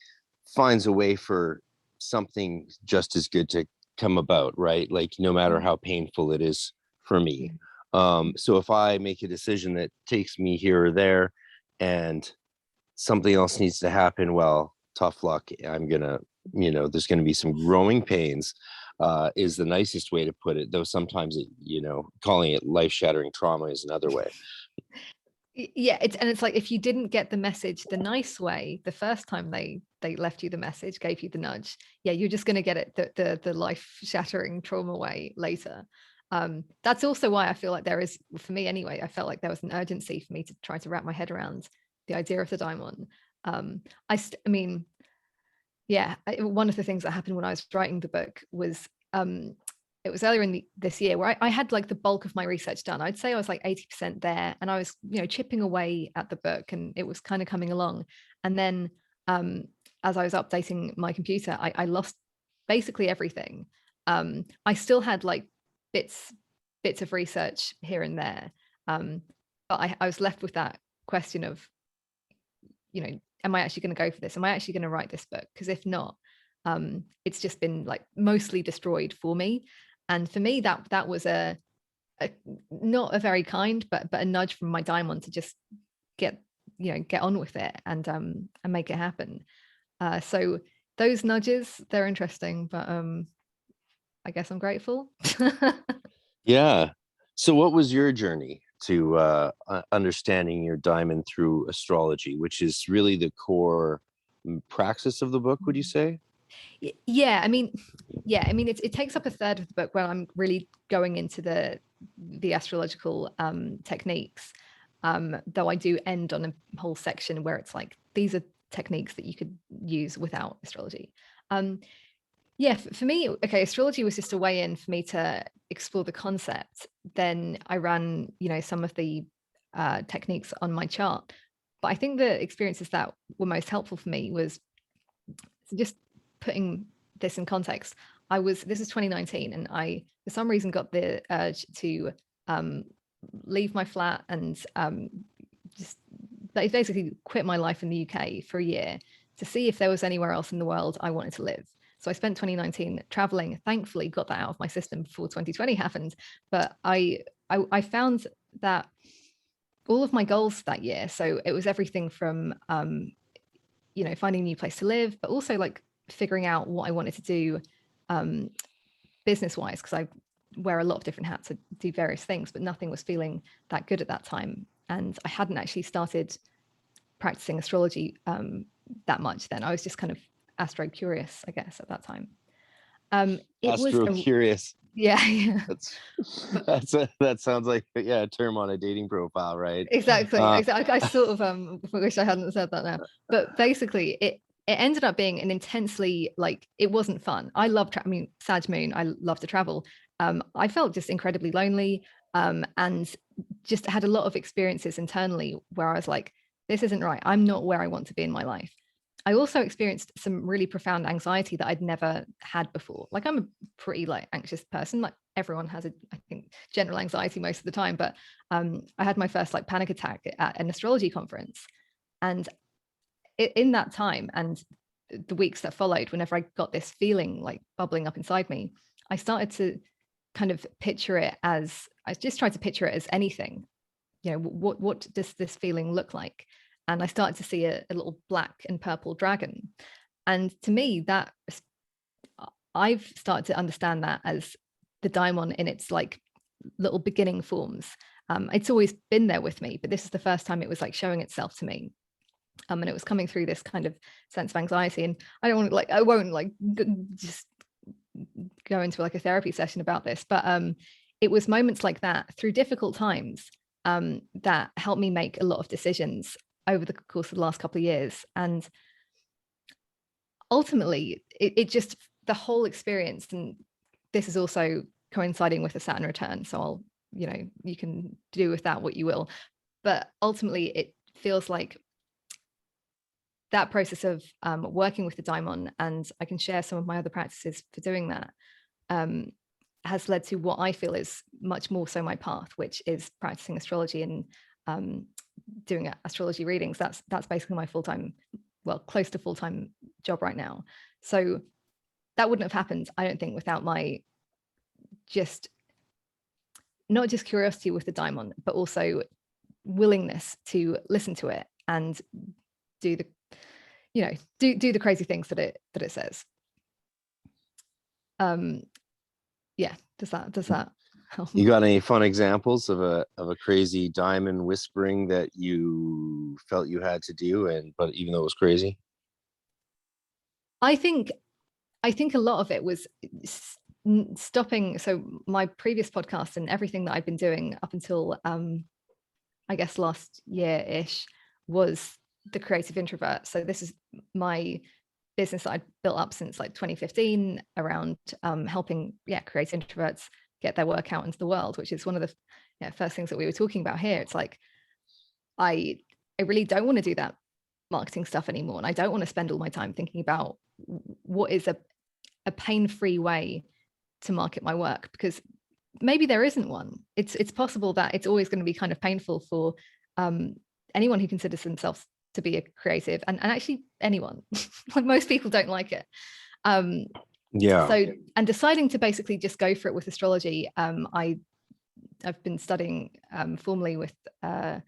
finds a way for something just as good to come about, right? Like no matter how painful it is for me. So if I make a decision that takes me here or there and something else needs to happen, well, tough luck. I'm gonna, there's gonna be some growing pains, is the nicest way to put it, though sometimes calling it life-shattering trauma is another way. Yeah, it's like, if you didn't get the message the nice way the first time they left you the message, gave you the nudge, yeah, you're just going to get it the life-shattering trauma way later. That's also why I feel like there is, for me anyway, I felt like there was an urgency for me to try to wrap my head around the idea of the daimon. I mean, yeah, one of the things that happened when I was writing the book was it was earlier in this year where I had like the bulk of my research done. I'd say I was like 80% there, and I was chipping away at the book, and it was kind of coming along. And then as I was updating my computer, I lost basically everything. I still had like bits of research here and there, but I was left with that question of, am I actually going to go for this? Am I actually going to write this book? Because if not, it's just been like mostly destroyed for me. And for me, that was a not a very kind, but a nudge from my Daimon to just get on with it and make it happen. So those nudges, they're interesting, but I guess I'm grateful. Yeah. So what was your journey to understanding your Daimon through astrology, which is really the core praxis of the book, would you say? Yeah, I mean, it takes up a third of the book where I'm really going into the astrological techniques. Though I do end on a whole section where it's like, these are techniques that you could use without astrology. Yeah, for me, okay, astrology was just a way in for me to explore the concept. Then I ran, some of the techniques on my chart. But I think the experiences that were most helpful for me was just putting this in context. This is 2019, and I, for some reason, got the urge to leave my flat and just basically quit my life in the UK for a year to see if there was anywhere else in the world I wanted to live. So I spent 2019 traveling. Thankfully, got that out of my system before 2020 happened. But I found that all of my goals that year, so it was everything from finding a new place to live, but also like figuring out what I wanted to do business wise, because I wear a lot of different hats. I do various things, but nothing was feeling that good at that time. And I hadn't actually started practicing astrology that much then. I was just kind of astro curious, I guess, at that time. It was curious. Yeah. That sounds like a term on a dating profile, right? Exactly. I sort of wish I hadn't said that now. But basically, it ended up being an intensely, like, it wasn't fun. I love Sag Moon, I love to travel. I felt just incredibly lonely, and just had a lot of experiences internally where I was like, this isn't right. I'm not where I want to be in my life. I also experienced some really profound anxiety that I'd never had before. Like, I'm a pretty like anxious person. Like, everyone has I think, general anxiety most of the time. But I had my first like panic attack at an astrology conference, and in that time and the weeks that followed, whenever I got this feeling like bubbling up inside me, I started to kind of picture it as, I just tried to picture it as anything. What does this feeling look like? And I started to see a little black and purple dragon. And to me, that I've started to understand that as the Daimon in its like little beginning forms. It's always been there with me, but this is the first time it was like showing itself to me. And it was coming through this kind of sense of anxiety. And I won't just go into like a therapy session about this, but it was moments like that through difficult times that helped me make a lot of decisions over the course of the last couple of years. And ultimately, it just, the whole experience, and this is also coinciding with a Saturn return, so I'll, you can do with that what you will. But ultimately, it feels like that process of working with the Daimon, and I can share some of my other practices for doing that, has led to what I feel is much more so my path, which is practicing astrology and doing astrology readings. That's basically my full-time, well, close to full-time job right now. So that wouldn't have happened, I don't think, without my not just curiosity with the Daimon, but also willingness to listen to it and do the do the crazy things that it says. Yeah, does that help? You got any fun examples of a crazy Daimon whispering that you felt you had to do, but even though it was crazy? I think a lot of it was stopping. So my previous podcast and everything that I've been doing up until I guess last year-ish was the creative introvert. So this is my business that I built up since like 2015 around helping creative introverts get their work out into the world, which is one of the first things that we were talking about here. It's like I really don't want to do that marketing stuff anymore, and I don't want to spend all my time thinking about what is a pain-free way to market my work, because maybe there isn't one. It's possible that it's always going to be kind of painful for anyone who considers themselves to be a creative, and actually anyone. Like, most people don't like it. So, and deciding to basically just go for it with astrology, I've been studying formally with a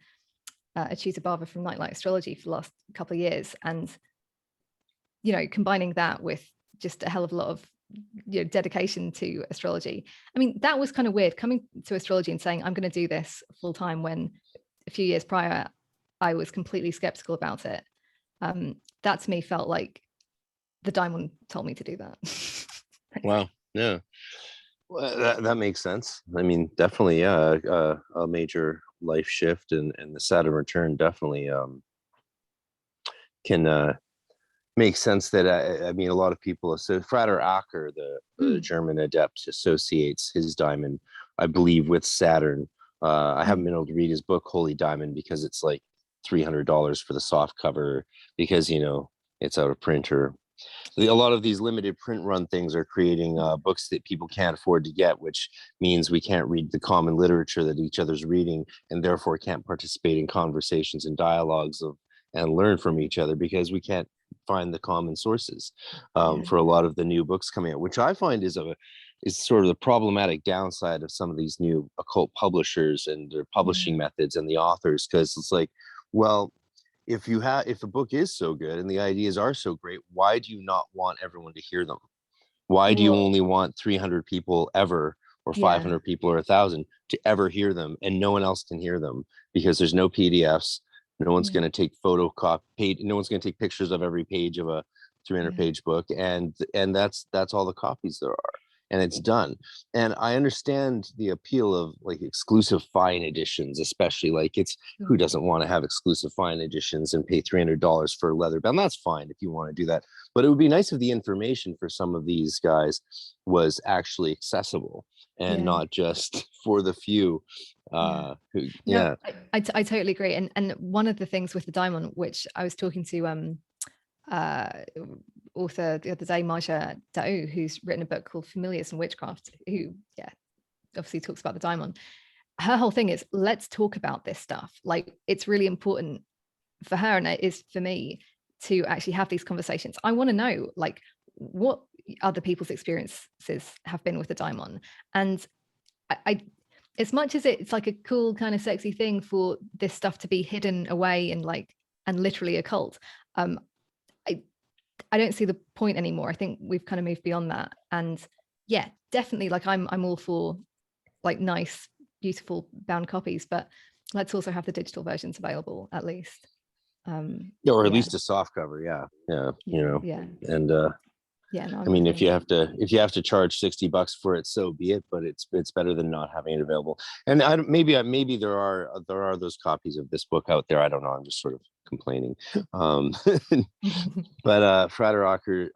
tutor Barbara from Nightlight Astrology for the last couple of years, and combining that with just a hell of a lot of dedication to astrology. I mean, that was kind of weird, coming to astrology and saying I'm going to do this full time, when a few years prior I was completely skeptical about it. That to me felt like the Daimon told me to do that. Wow. Yeah. Well, that makes sense. I mean, definitely, yeah, a major life shift, and the Saturn return definitely can make sense. That I mean, a lot of people. So Frater, the German adept, associates his diamond, I believe, with Saturn. I haven't been able to read his book Holy Diamond, because it's like $300 for the soft cover, because it's out of print, or a lot of these limited print run things are creating books that people can't afford to get, which means we can't read the common literature that each other's reading, and therefore can't participate in conversations and dialogues and learn from each other, because we can't find the common sources for a lot of the new books coming out, which I find is sort of the problematic downside of some of these new occult publishers and their publishing methods and the authors, because it's like, well, if a book is so good and the ideas are so great, why do you not want everyone to hear them? Why do you only want 300 people ever, or 500 people, or 1,000 to ever hear them, and no one else can hear them? Because there's no PDFs, no one's going to take no one's going to take pictures of every page of a 300-page book, and that's all the copies there are, and it's done. And I understand the appeal of like exclusive fine editions, especially, like, it's who doesn't want to have exclusive fine editions and pay $300 for a leather bound? That's fine if you want to do that, but it would be nice if the information for some of these guys was actually accessible, and not just for the few. I totally agree. And one of the things with the Daimon, which I was talking to author the other day, Maja Dao, who's written a book called Familiars and Witchcraft, who obviously talks about the Daimon. Her whole thing is, let's talk about this stuff. Like, it's really important for her, and it is for me, to actually have these conversations. I want to know, like, what other people's experiences have been with the Daimon. And I as much as it's like a cool kind of sexy thing for this stuff to be hidden away and literally occult, I don't see the point anymore. I think we've kind of moved beyond that. And yeah, definitely, like, I'm all for like nice, beautiful bound copies, but let's also have the digital versions available, at least. Or at least a soft cover. And I mean, if you have to charge $60 for it, so be it. But it's better than not having it available. And maybe there are those copies of this book out there. I don't know. I'm just sort of complaining. But Frater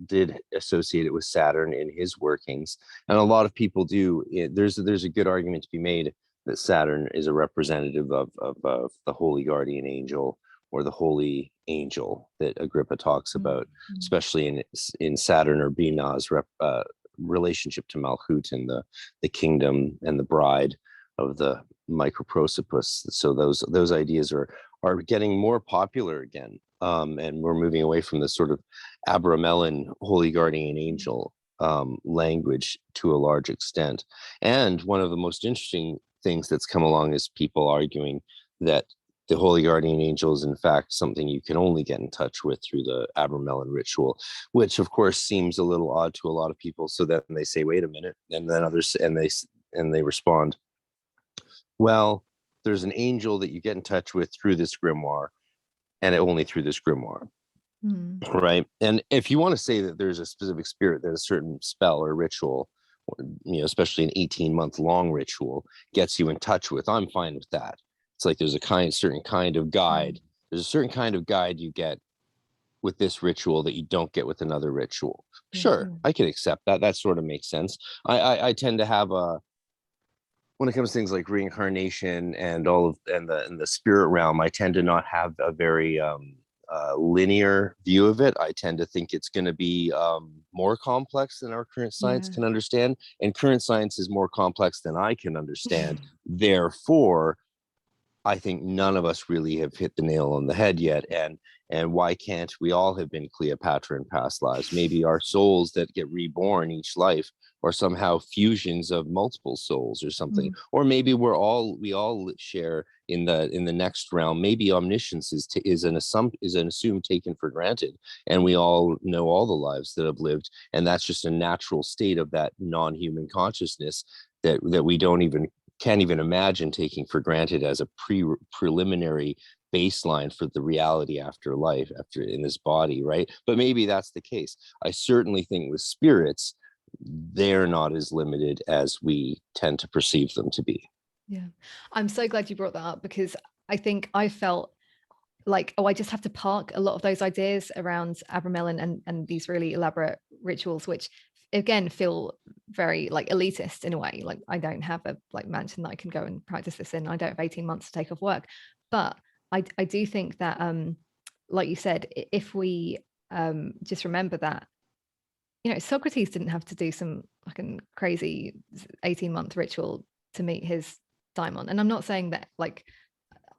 did associate it with Saturn in his workings, and a lot of people do. There's a good argument to be made that Saturn is a representative of the holy guardian angel, or the holy angel that Agrippa talks about, especially in Saturn or Binah's relationship to Malchut and the kingdom and the bride of the microprosopus. So those ideas are getting more popular again, and we're moving away from the sort of Abramelin holy guardian angel language to a large extent. And one of the most interesting things that's come along is people arguing that the holy guardian angel is in fact something you can only get in touch with through the Abramelin ritual, which of course seems a little odd to a lot of people. So then they say, wait a minute, and then others, and they respond, well, there's an angel that you get in touch with through this grimoire, and only through this grimoire. Right. And if you want to say that there's a specific spirit that a certain spell or ritual, especially an 18-month long ritual, gets you in touch with, I'm fine with that. It's like there's a certain kind of guide. There's a certain kind of guide you get with this ritual that you don't get with another ritual. Sure, I can accept that. That sort of makes sense. I tend to have when it comes to things like reincarnation and the spirit realm, I tend to not have a very linear view of it. I tend to think it's going to be more complex than our current science Yeah. can understand, and current science is more complex than I can understand. Therefore, I think none of us really have hit the nail on the head yet. And why can't we all have been Cleopatra in past lives? Maybe our souls that get reborn each life are somehow fusions of multiple souls or something. Mm. Or maybe we all share in the next realm. Maybe omniscience is an assumed taken for granted, and we all know all the lives that have lived, and that's just a natural state of that non-human consciousness that we can't even imagine taking for granted as a preliminary baseline for the reality after life, after in this body, right? But maybe that's the case. I certainly think with spirits, they're not as limited as we tend to perceive them to be. Yeah, I'm so glad you brought that up, because I think I felt like, oh, I just have to park a lot of those ideas around Abramelin and these really elaborate rituals, which again feel very like elitist in a way. Like, I don't have a like mansion that I can go and practice this in. I don't have 18 months to take off work. But I do think that like you said, if we just remember that, you know, Socrates didn't have to do some fucking crazy 18-month ritual to meet his daimon. And I'm not saying that like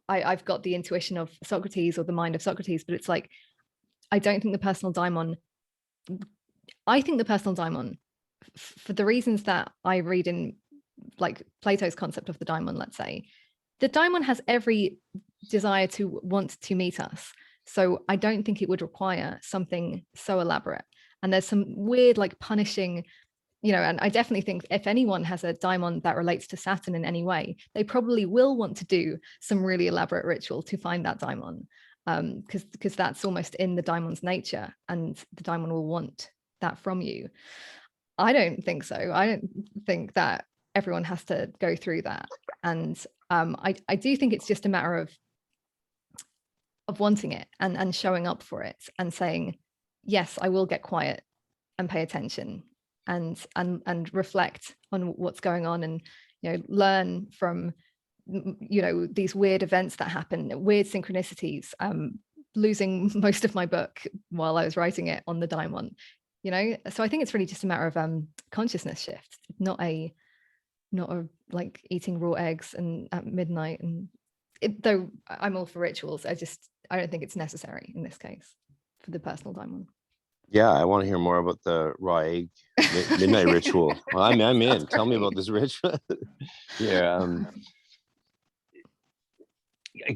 I've got the intuition of Socrates or the mind of Socrates, but it's like, I don't think the personal daimon, I think the personal daimon, for the reasons that I read in like Plato's concept of the daimon, let's say, the daimon has every desire to want to meet us. So I don't think it would require something so elaborate. And there's some weird, like punishing, you know, and I definitely think if anyone has a daimon that relates to Saturn in any way, they probably will want to do some really elaborate ritual to find that daimon, because that's almost in the daimon's nature, and the daimon will want that from you. I don't think so. I don't think that everyone has to go through that. And I do think it's just a matter of wanting it and showing up for it and saying, yes, I will get quiet and pay attention and reflect on what's going on, and you know, learn from, you know, these weird events that happen, weird synchronicities. Losing most of my book while I was writing it on the daimon, you know. So I think it's really just a matter of consciousness shift, not a like eating raw eggs and at midnight. And though I'm all for rituals, I don't think it's necessary in this case for the personal daimon. Yeah, I want to hear more about the raw egg midnight ritual. Well, I'm in. Tell me about this ritual. Yeah.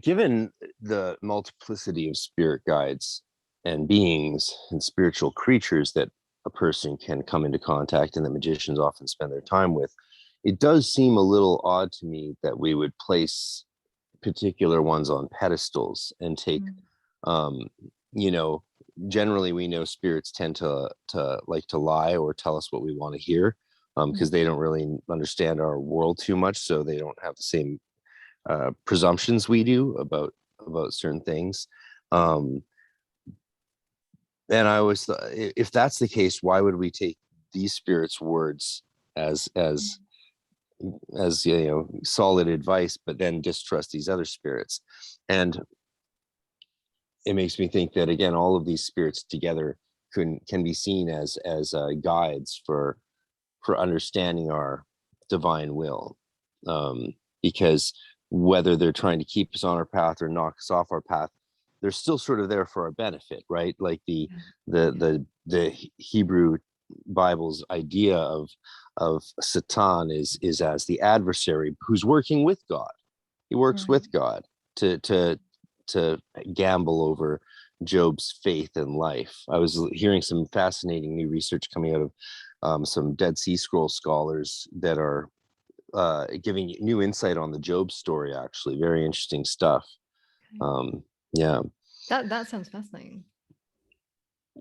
Given the multiplicity of spirit guides and beings and spiritual creatures that a person can come into contact and that magicians often spend their time with, it does seem a little odd to me that we would place particular ones on pedestals and take, you know, generally we know spirits tend to like to lie or tell us what we want to hear, because they don't really understand our world too much, so they don't have the same presumptions we do about certain things. And I always thought, if that's the case, why would we take these spirits' words as you know, solid advice, but then distrust these other spirits? And it makes me think that again, all of these spirits together can be seen as guides for understanding our divine will, because whether they're trying to keep us on our path or knock us off our path, they're still sort of there for our benefit, right? Like the Hebrew Bible's idea of Satan is as the adversary who's working with God. He works with God to gamble over Job's faith in life. I was hearing some fascinating new research coming out of some Dead Sea Scroll scholars that are giving new insight on the Job story. Actually, very interesting stuff. Yeah. That sounds fascinating.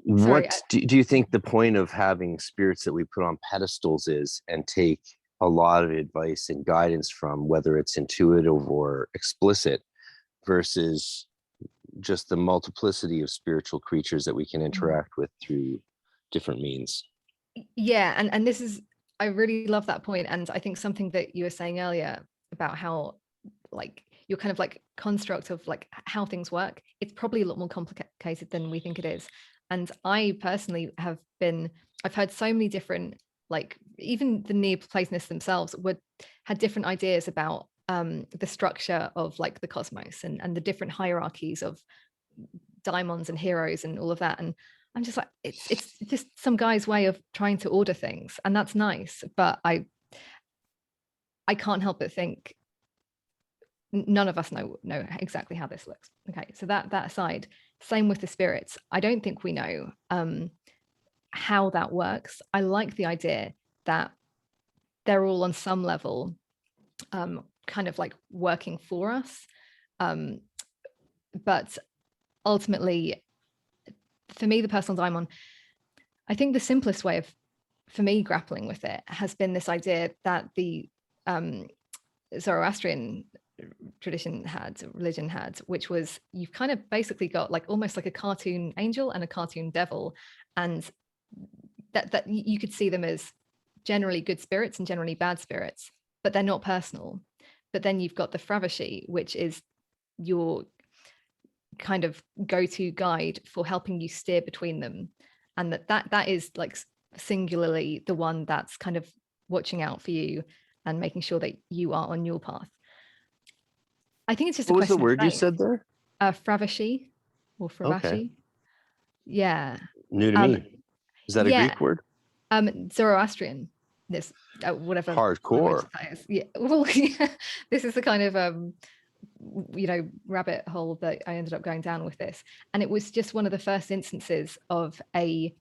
What do you think the point of having spirits that we put on pedestals is, and take a lot of advice and guidance from, whether it's intuitive or explicit, versus just the multiplicity of spiritual creatures that we can interact with through different means? Yeah, and this is, I really love that point. And I think something that you were saying earlier about how like your kind of like construct of like how things work, it's probably a lot more complicated than we think it is. And I personally I've heard so many different, like even the Neoplatonists themselves had different ideas about the structure of like the cosmos and the different hierarchies of daimons and heroes and all of that. And I'm just like, it's just some guy's way of trying to order things, and that's nice. But I can't help but think none of us know exactly how this looks. Okay, so that aside, same with the spirits. I don't think we know how that works. I like the idea that they're all on some level kind of like working for us. But ultimately, for me, the personal daimon, I think the simplest way for me grappling with it has been this idea that the Zoroastrian religion had, which was, you've kind of basically got like almost like a cartoon angel and a cartoon devil, and that you could see them as generally good spirits and generally bad spirits, but they're not personal. But then you've got the Fravashi, which is your kind of go-to guide for helping you steer between them, and that is like singularly the one that's kind of watching out for you and making sure that you are on your path. I think it's just What a was the question word you said there? Fravashi or Fravashi. Okay. Yeah. New to me. Is that a Greek word? Zoroastrian. This whatever Hardcore. that is. Yeah. Well, yeah. This is the kind of rabbit hole that I ended up going down with this, and it was just one of the first instances of a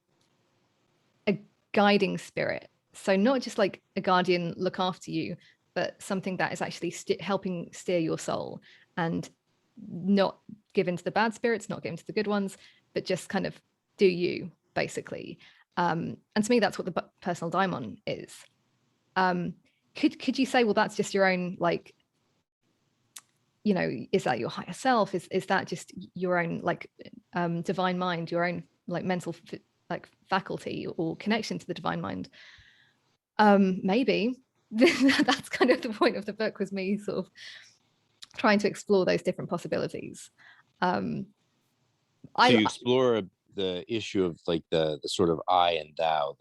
guiding spirit. So not just like a guardian look after you, but something that is actually helping steer your soul, and not given to the bad spirits, not given to the good ones, but just kind of do you, basically. And to me, that's what the personal daimon is. Could you say, well, that's just your own, like, is that your higher self? Is that just your own like divine mind, your own like mental like faculty or connection to the divine mind? Maybe. That's kind of the point of the book, was me sort of trying to explore those different possibilities. So you explore the issue of like the sort of I and thou,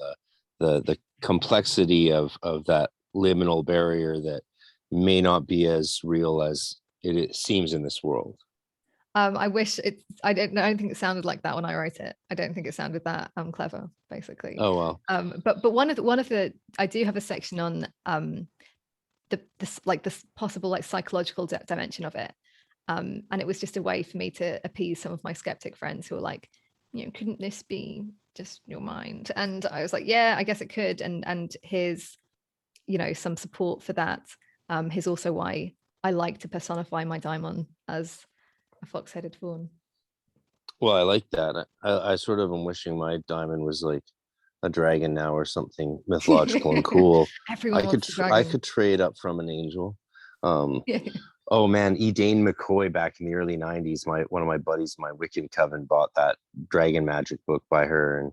the complexity of that liminal barrier that may not be as real as it seems in this world. I wish I don't think it sounded like that when I wrote it. I don't think it sounded that clever, basically. Oh well. But one of the I do have a section on this possible like psychological dimension of it, and it was just a way for me to appease some of my skeptic friends who were like, couldn't this be just your mind? And I was like, yeah, I guess it could. And here's some support for that. Here's also why I like to personify my daimon as a fox-headed fawn. Well, I like that. I sort of am wishing my daimon was like a dragon now or something mythological and cool. Everyone wants a dragon. I could trade up from an angel. Oh man, Edane McCoy back in the early 90s, one of my buddies, my Wiccan coven, bought that Dragon Magic book by her,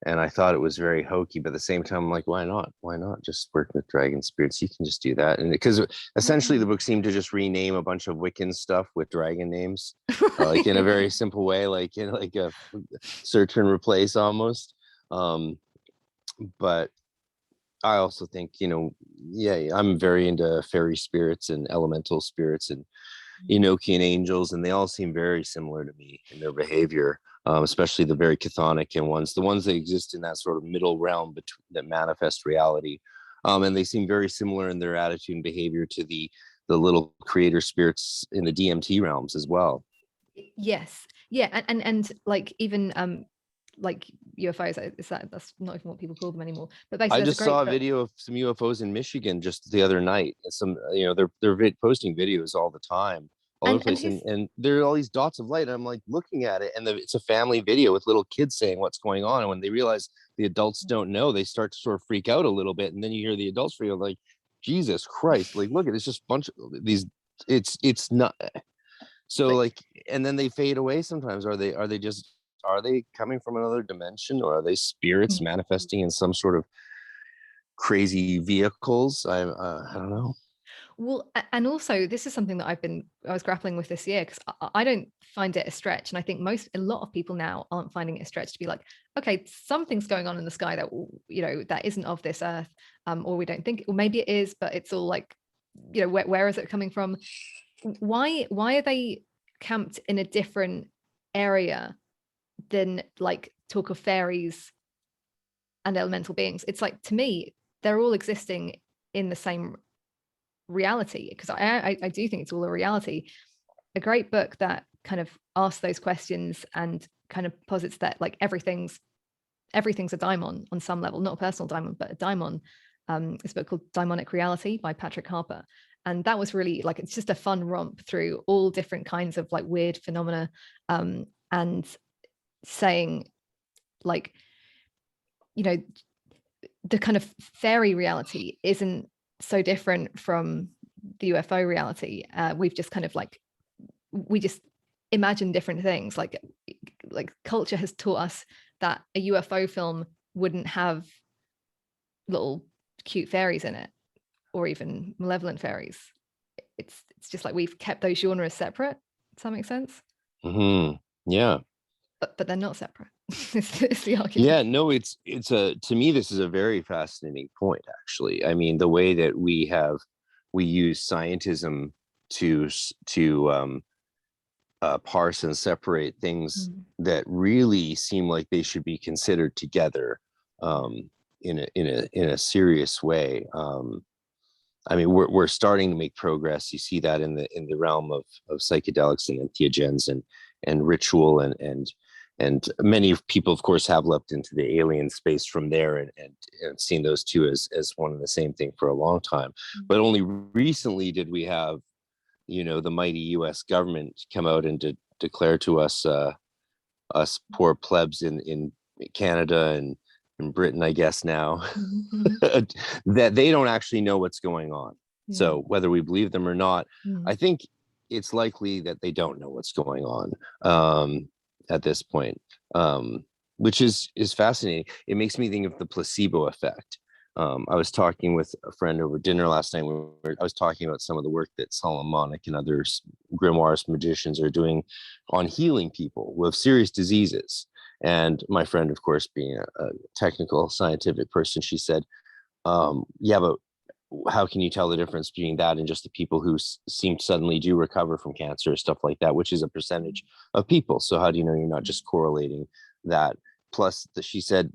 and I thought it was very hokey, but at the same time, I'm like, why not? Why not just work with dragon spirits? You can just do that. And because essentially the book seemed to just rename a bunch of Wiccan stuff with dragon names, like in a very simple way, like in like a search and replace almost. But I also think, I'm very into fairy spirits and elemental spirits and Enochian angels, and they all seem very similar to me in their behavior. Especially the very chthonic ones, the ones that exist in that sort of middle realm that manifest reality. And they seem very similar in their attitude and behavior to the little creator spirits in the DMT realms as well. Yes. Yeah. And like even like UFOs, that's not even what people call them anymore. But basically, I just saw a video of some UFOs in Michigan just the other night. Some, they're posting videos all the time. All over the place, and there are all these dots of light, and I'm like looking at it, and it's a family video with little kids saying what's going on, and when they realize the adults don't know, they start to sort of freak out a little bit, and then you hear the adults freak out like, Jesus Christ, like look at it's just a bunch of these, it's not so like, and then they fade away sometimes. Are they coming from another dimension, or are they spirits manifesting in some sort of crazy vehicles? I don't know. Well, and also this is something that I was grappling with this year, because I don't find it a stretch, and I think a lot of people now aren't finding it a stretch to be like, okay, something's going on in the sky that, that isn't of this earth, or we don't think, or maybe it is, but it's all like, where is it coming from? Why are they camped in a different area than like talk of fairies and elemental beings? It's like, to me, they're all existing in the same reality, because I do think it's all a reality. A great book that kind of asks those questions and kind of posits that like everything's a daimon on some level, not a personal daimon, but a daimon. It's a book called Daimonic Reality by Patrick Harper. And that was really like, it's just a fun romp through all different kinds of like weird phenomena, and saying like, the kind of fairy reality isn't so different from the UFO reality. We've just kind of like, we just imagine different things. Like culture has taught us that a UFO film wouldn't have little cute fairies in it, or even malevolent fairies. It's just like we've kept those genres separate. Does that make sense? Yeah. But they're not separate. it's the argument. Yeah, no, it's to me, this is a very fascinating point, actually. I mean, the way that we use scientism to parse and separate things that really seem like they should be considered together, in a serious way. I mean, we're starting to make progress. You see that in the realm of psychedelics and entheogens and ritual, and many people, of course, have leapt into the alien space from there, and seen those two as one and the same thing for a long time. But only recently did we have, the mighty U.S. government come out and declare to us, us poor plebs in Canada and in Britain, I guess now, that they don't actually know what's going on. Yeah. So whether we believe them or not, I think it's likely that they don't know what's going on, at this point, which is fascinating. It makes me think of the placebo effect. I was talking with a friend over dinner last night. I was talking about some of the work that Solomonic and others, grimoires, magicians, are doing on healing people with serious diseases. And my friend, of course, being a technical, scientific person, she said, yeah, but how can you tell the difference between that and just the people who seem suddenly do recover from cancer, stuff like that, which is a percentage of people? So how do you know you're not just correlating that? Plus, she said,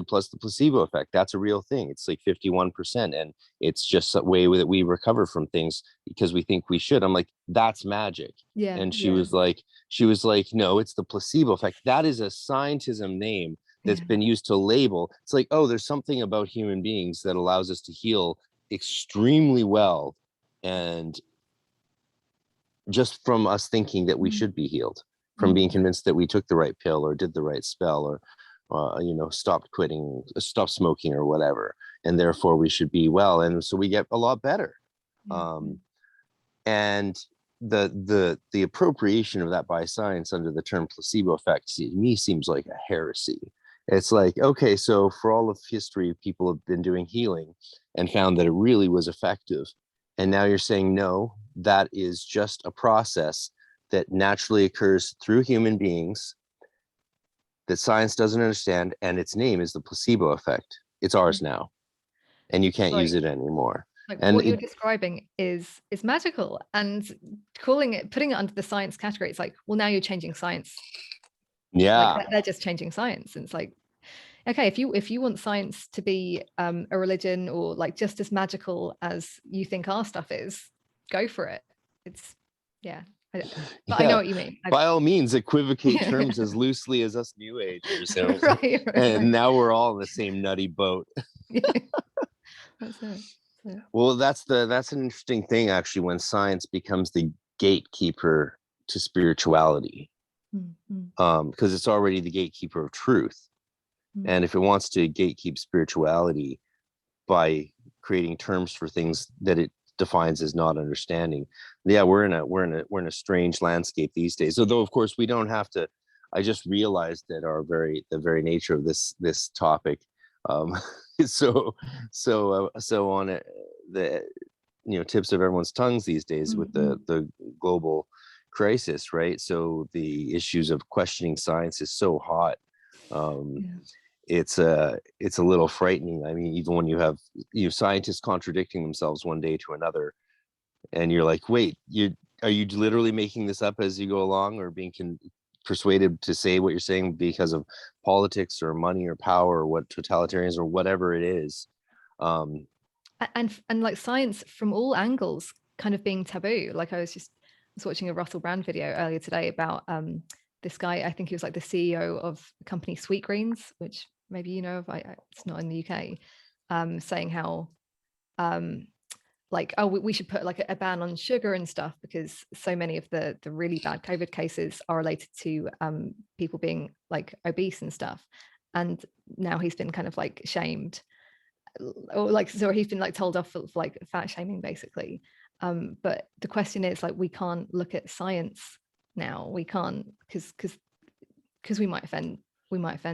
plus the placebo effect. That's a real thing. It's like 51%. And it's just a way that we recover from things because we think we should. I'm like, that's magic. Yeah. And she was like, no, it's the placebo effect. That is a scientism name that's been used to label. It's like, oh, there's something about human beings that allows us to heal extremely well, and just from us thinking that we should be healed, from being convinced that we took the right pill or did the right spell, or stopped smoking or whatever, and therefore we should be well, and so we get a lot better. And the appropriation of that by science under the term placebo effect, to me, seems like a heresy. It's like, okay, so for all of history, people have been doing healing and found that it really was effective. And now you're saying, no, that is just a process that naturally occurs through human beings that science doesn't understand. And its name is the placebo effect. It's ours now. And you can't use it anymore. Like, and what you're describing is magical, and putting it under the science category, it's like, well, now you're changing science. Yeah, like they're just changing science. And it's like, okay, if you want science to be a religion, or like just as magical as you think our stuff is, go for it. It's I know what you mean. By all means, equivocate terms as loosely as us New Agers. right. And now we're all in the same nutty boat. That's it. Well, that's an interesting thing, actually, when science becomes the gatekeeper to spirituality, because it's already the gatekeeper of truth. And if it wants to gatekeep spirituality by creating terms for things that it defines as not understanding, we're in a strange landscape these days. Although, of course, we don't have to. I just realized that the very nature of this topic, so on it, tips of everyone's tongues these days with the global crisis, right? So the issues of questioning science is so hot. It's a little frightening. I mean, even when you have scientists contradicting themselves one day to another, and you're like, wait, are you literally making this up as you go along, or being persuaded to say what you're saying because of politics or money or power or what totalitarians or whatever it is? And like science from all angles kind of being taboo. Like I was watching a Russell Brand video earlier today about this guy. I think he was like the CEO of the company Sweetgreens, which maybe you know of. It's not in the UK. Saying how like, oh, we should put like a ban on sugar and stuff because so many of the really bad COVID cases are related to people being like obese and stuff. And now he's been kind of like shamed, or like, so he's been like told off for like fat shaming basically. But the question is like, we can't look at science now. We can't, because we might offend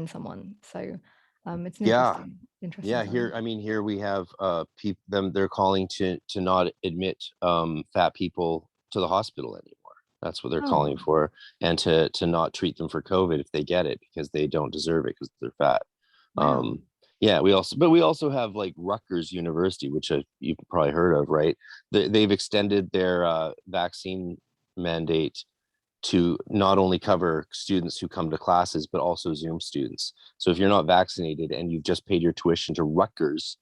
someone. So it's an interesting time. Here we have people, they're calling to not admit fat people to the hospital anymore. That's what they're calling for, and to not treat them for COVID if they get it, because they don't deserve it because they're fat. Wow. We also have like Rutgers University, which you've probably heard of, right? They've extended their vaccine mandate to not only cover students who come to classes, but also Zoom students. So if you're not vaccinated and you've just paid your tuition to Rutgers,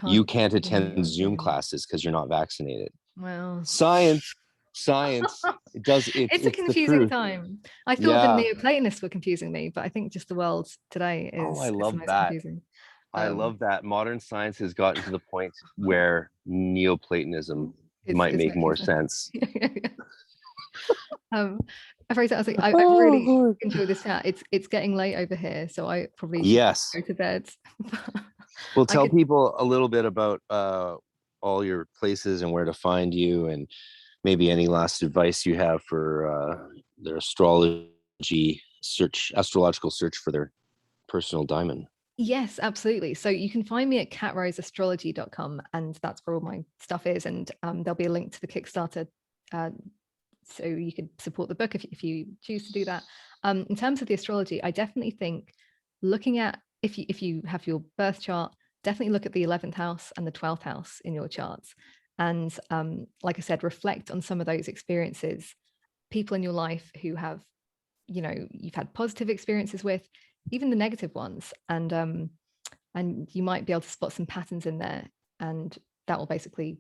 you can't attend Zoom classes because you're not vaccinated. Wow. Science. It does. It's a confusing time. I thought the Neoplatonists were confusing me, but I think just the world today is. I love that. Confusing. I love that modern science has gotten to the point where Neoplatonism might make more sense. Frater, I was like, I really enjoyed this chat. It's getting late over here, so I probably should go to bed. Well, tell people a little bit about all your places and where to find you, and maybe any last advice you have for their astrological search for their personal diamond. Yes, absolutely. So you can find me at catroseastrology.com, and that's where all my stuff is. And there'll be a link to the Kickstarter, so you could support the book if you choose to do that. In terms of the astrology, I definitely think looking at, if you have your birth chart, definitely look at the 11th house and the 12th house in your charts. And like I said, reflect on some of those experiences, people in your life who have, you've had positive experiences with, even the negative ones. And you might be able to spot some patterns in there. And that will basically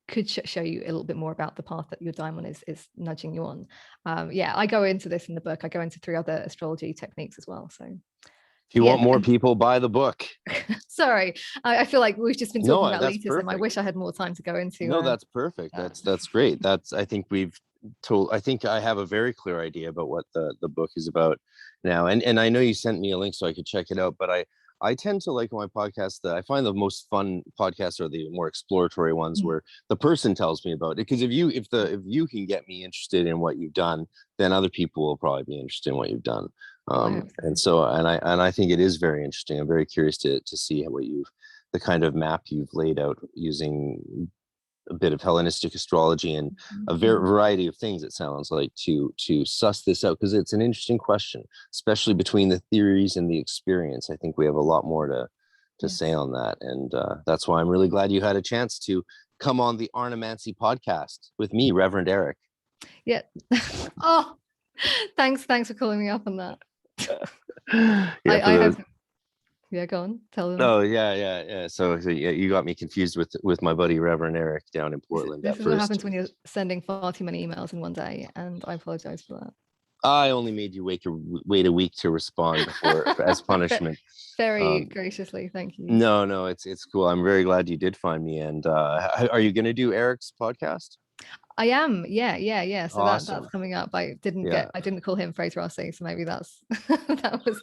could show you a little bit more about the path that your Daimon is nudging you on. I go into this in the book. I go into 3 other astrology techniques as well. So if you want more people, buy the book. Sorry, I feel like we've just been talking about elitism. I wish I had more time to go into. No, that's perfect. That's great. I think I have a very clear idea about what the book is about now. And I know you sent me a link so I could check it out, but I tend to like my podcast. I find the most fun podcasts are the more exploratory ones where the person tells me about it. Because if you can get me interested in what you've done, then other people will probably be interested in what you've done. And I think it is very interesting. I'm very curious to see the kind of map you've laid out using a bit of Hellenistic astrology and a variety of things, it sounds like, to suss this out, because it's an interesting question, especially between the theories and the experience. I think we have a lot more to say on that, and that's why I'm really glad you had a chance to come on the Arnemancy podcast with me, Reverend Eric. Yeah. Thanks for calling me up on that. Go on, tell them. Oh yeah. So you got me confused with my buddy Reverend Eric down in Portland. This is what happens when you're sending far too many emails in one day, and I apologize for that. I only made you wait a week to respond as punishment. Very graciously, thank you. No, it's cool. I'm very glad you did find me. And are you going to do Eric's podcast? I am. Yeah. So awesome. that's coming up. I didn't call him Frater Rossi, so maybe that was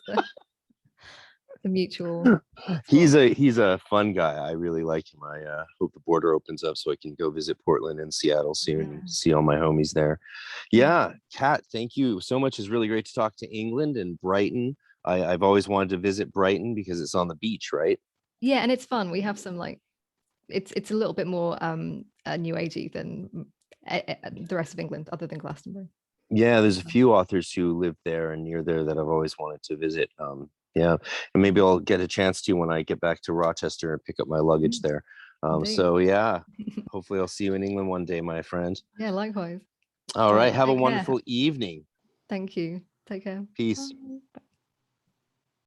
the mutual. He's a fun guy. I really like him. I hope the border opens up so I can go visit Portland and Seattle soon and see all my homies there. Yeah, Kat, thank you so much. It's really great to talk to England and Brighton. I've always wanted to visit Brighton because it's on the beach, right? Yeah, and it's fun. We have some like it's a little bit more new agey than the rest of England, other than Glastonbury. Yeah, there's a few authors who live there and near there that I've always wanted to visit. Yeah, and maybe I'll get a chance to when I get back to Rochester and pick up my luggage there. So yeah, hopefully I'll see you in England one day, my friend. Yeah, likewise. All right, have a Take care. wonderful evening. Thank you. Take care. Peace. Bye.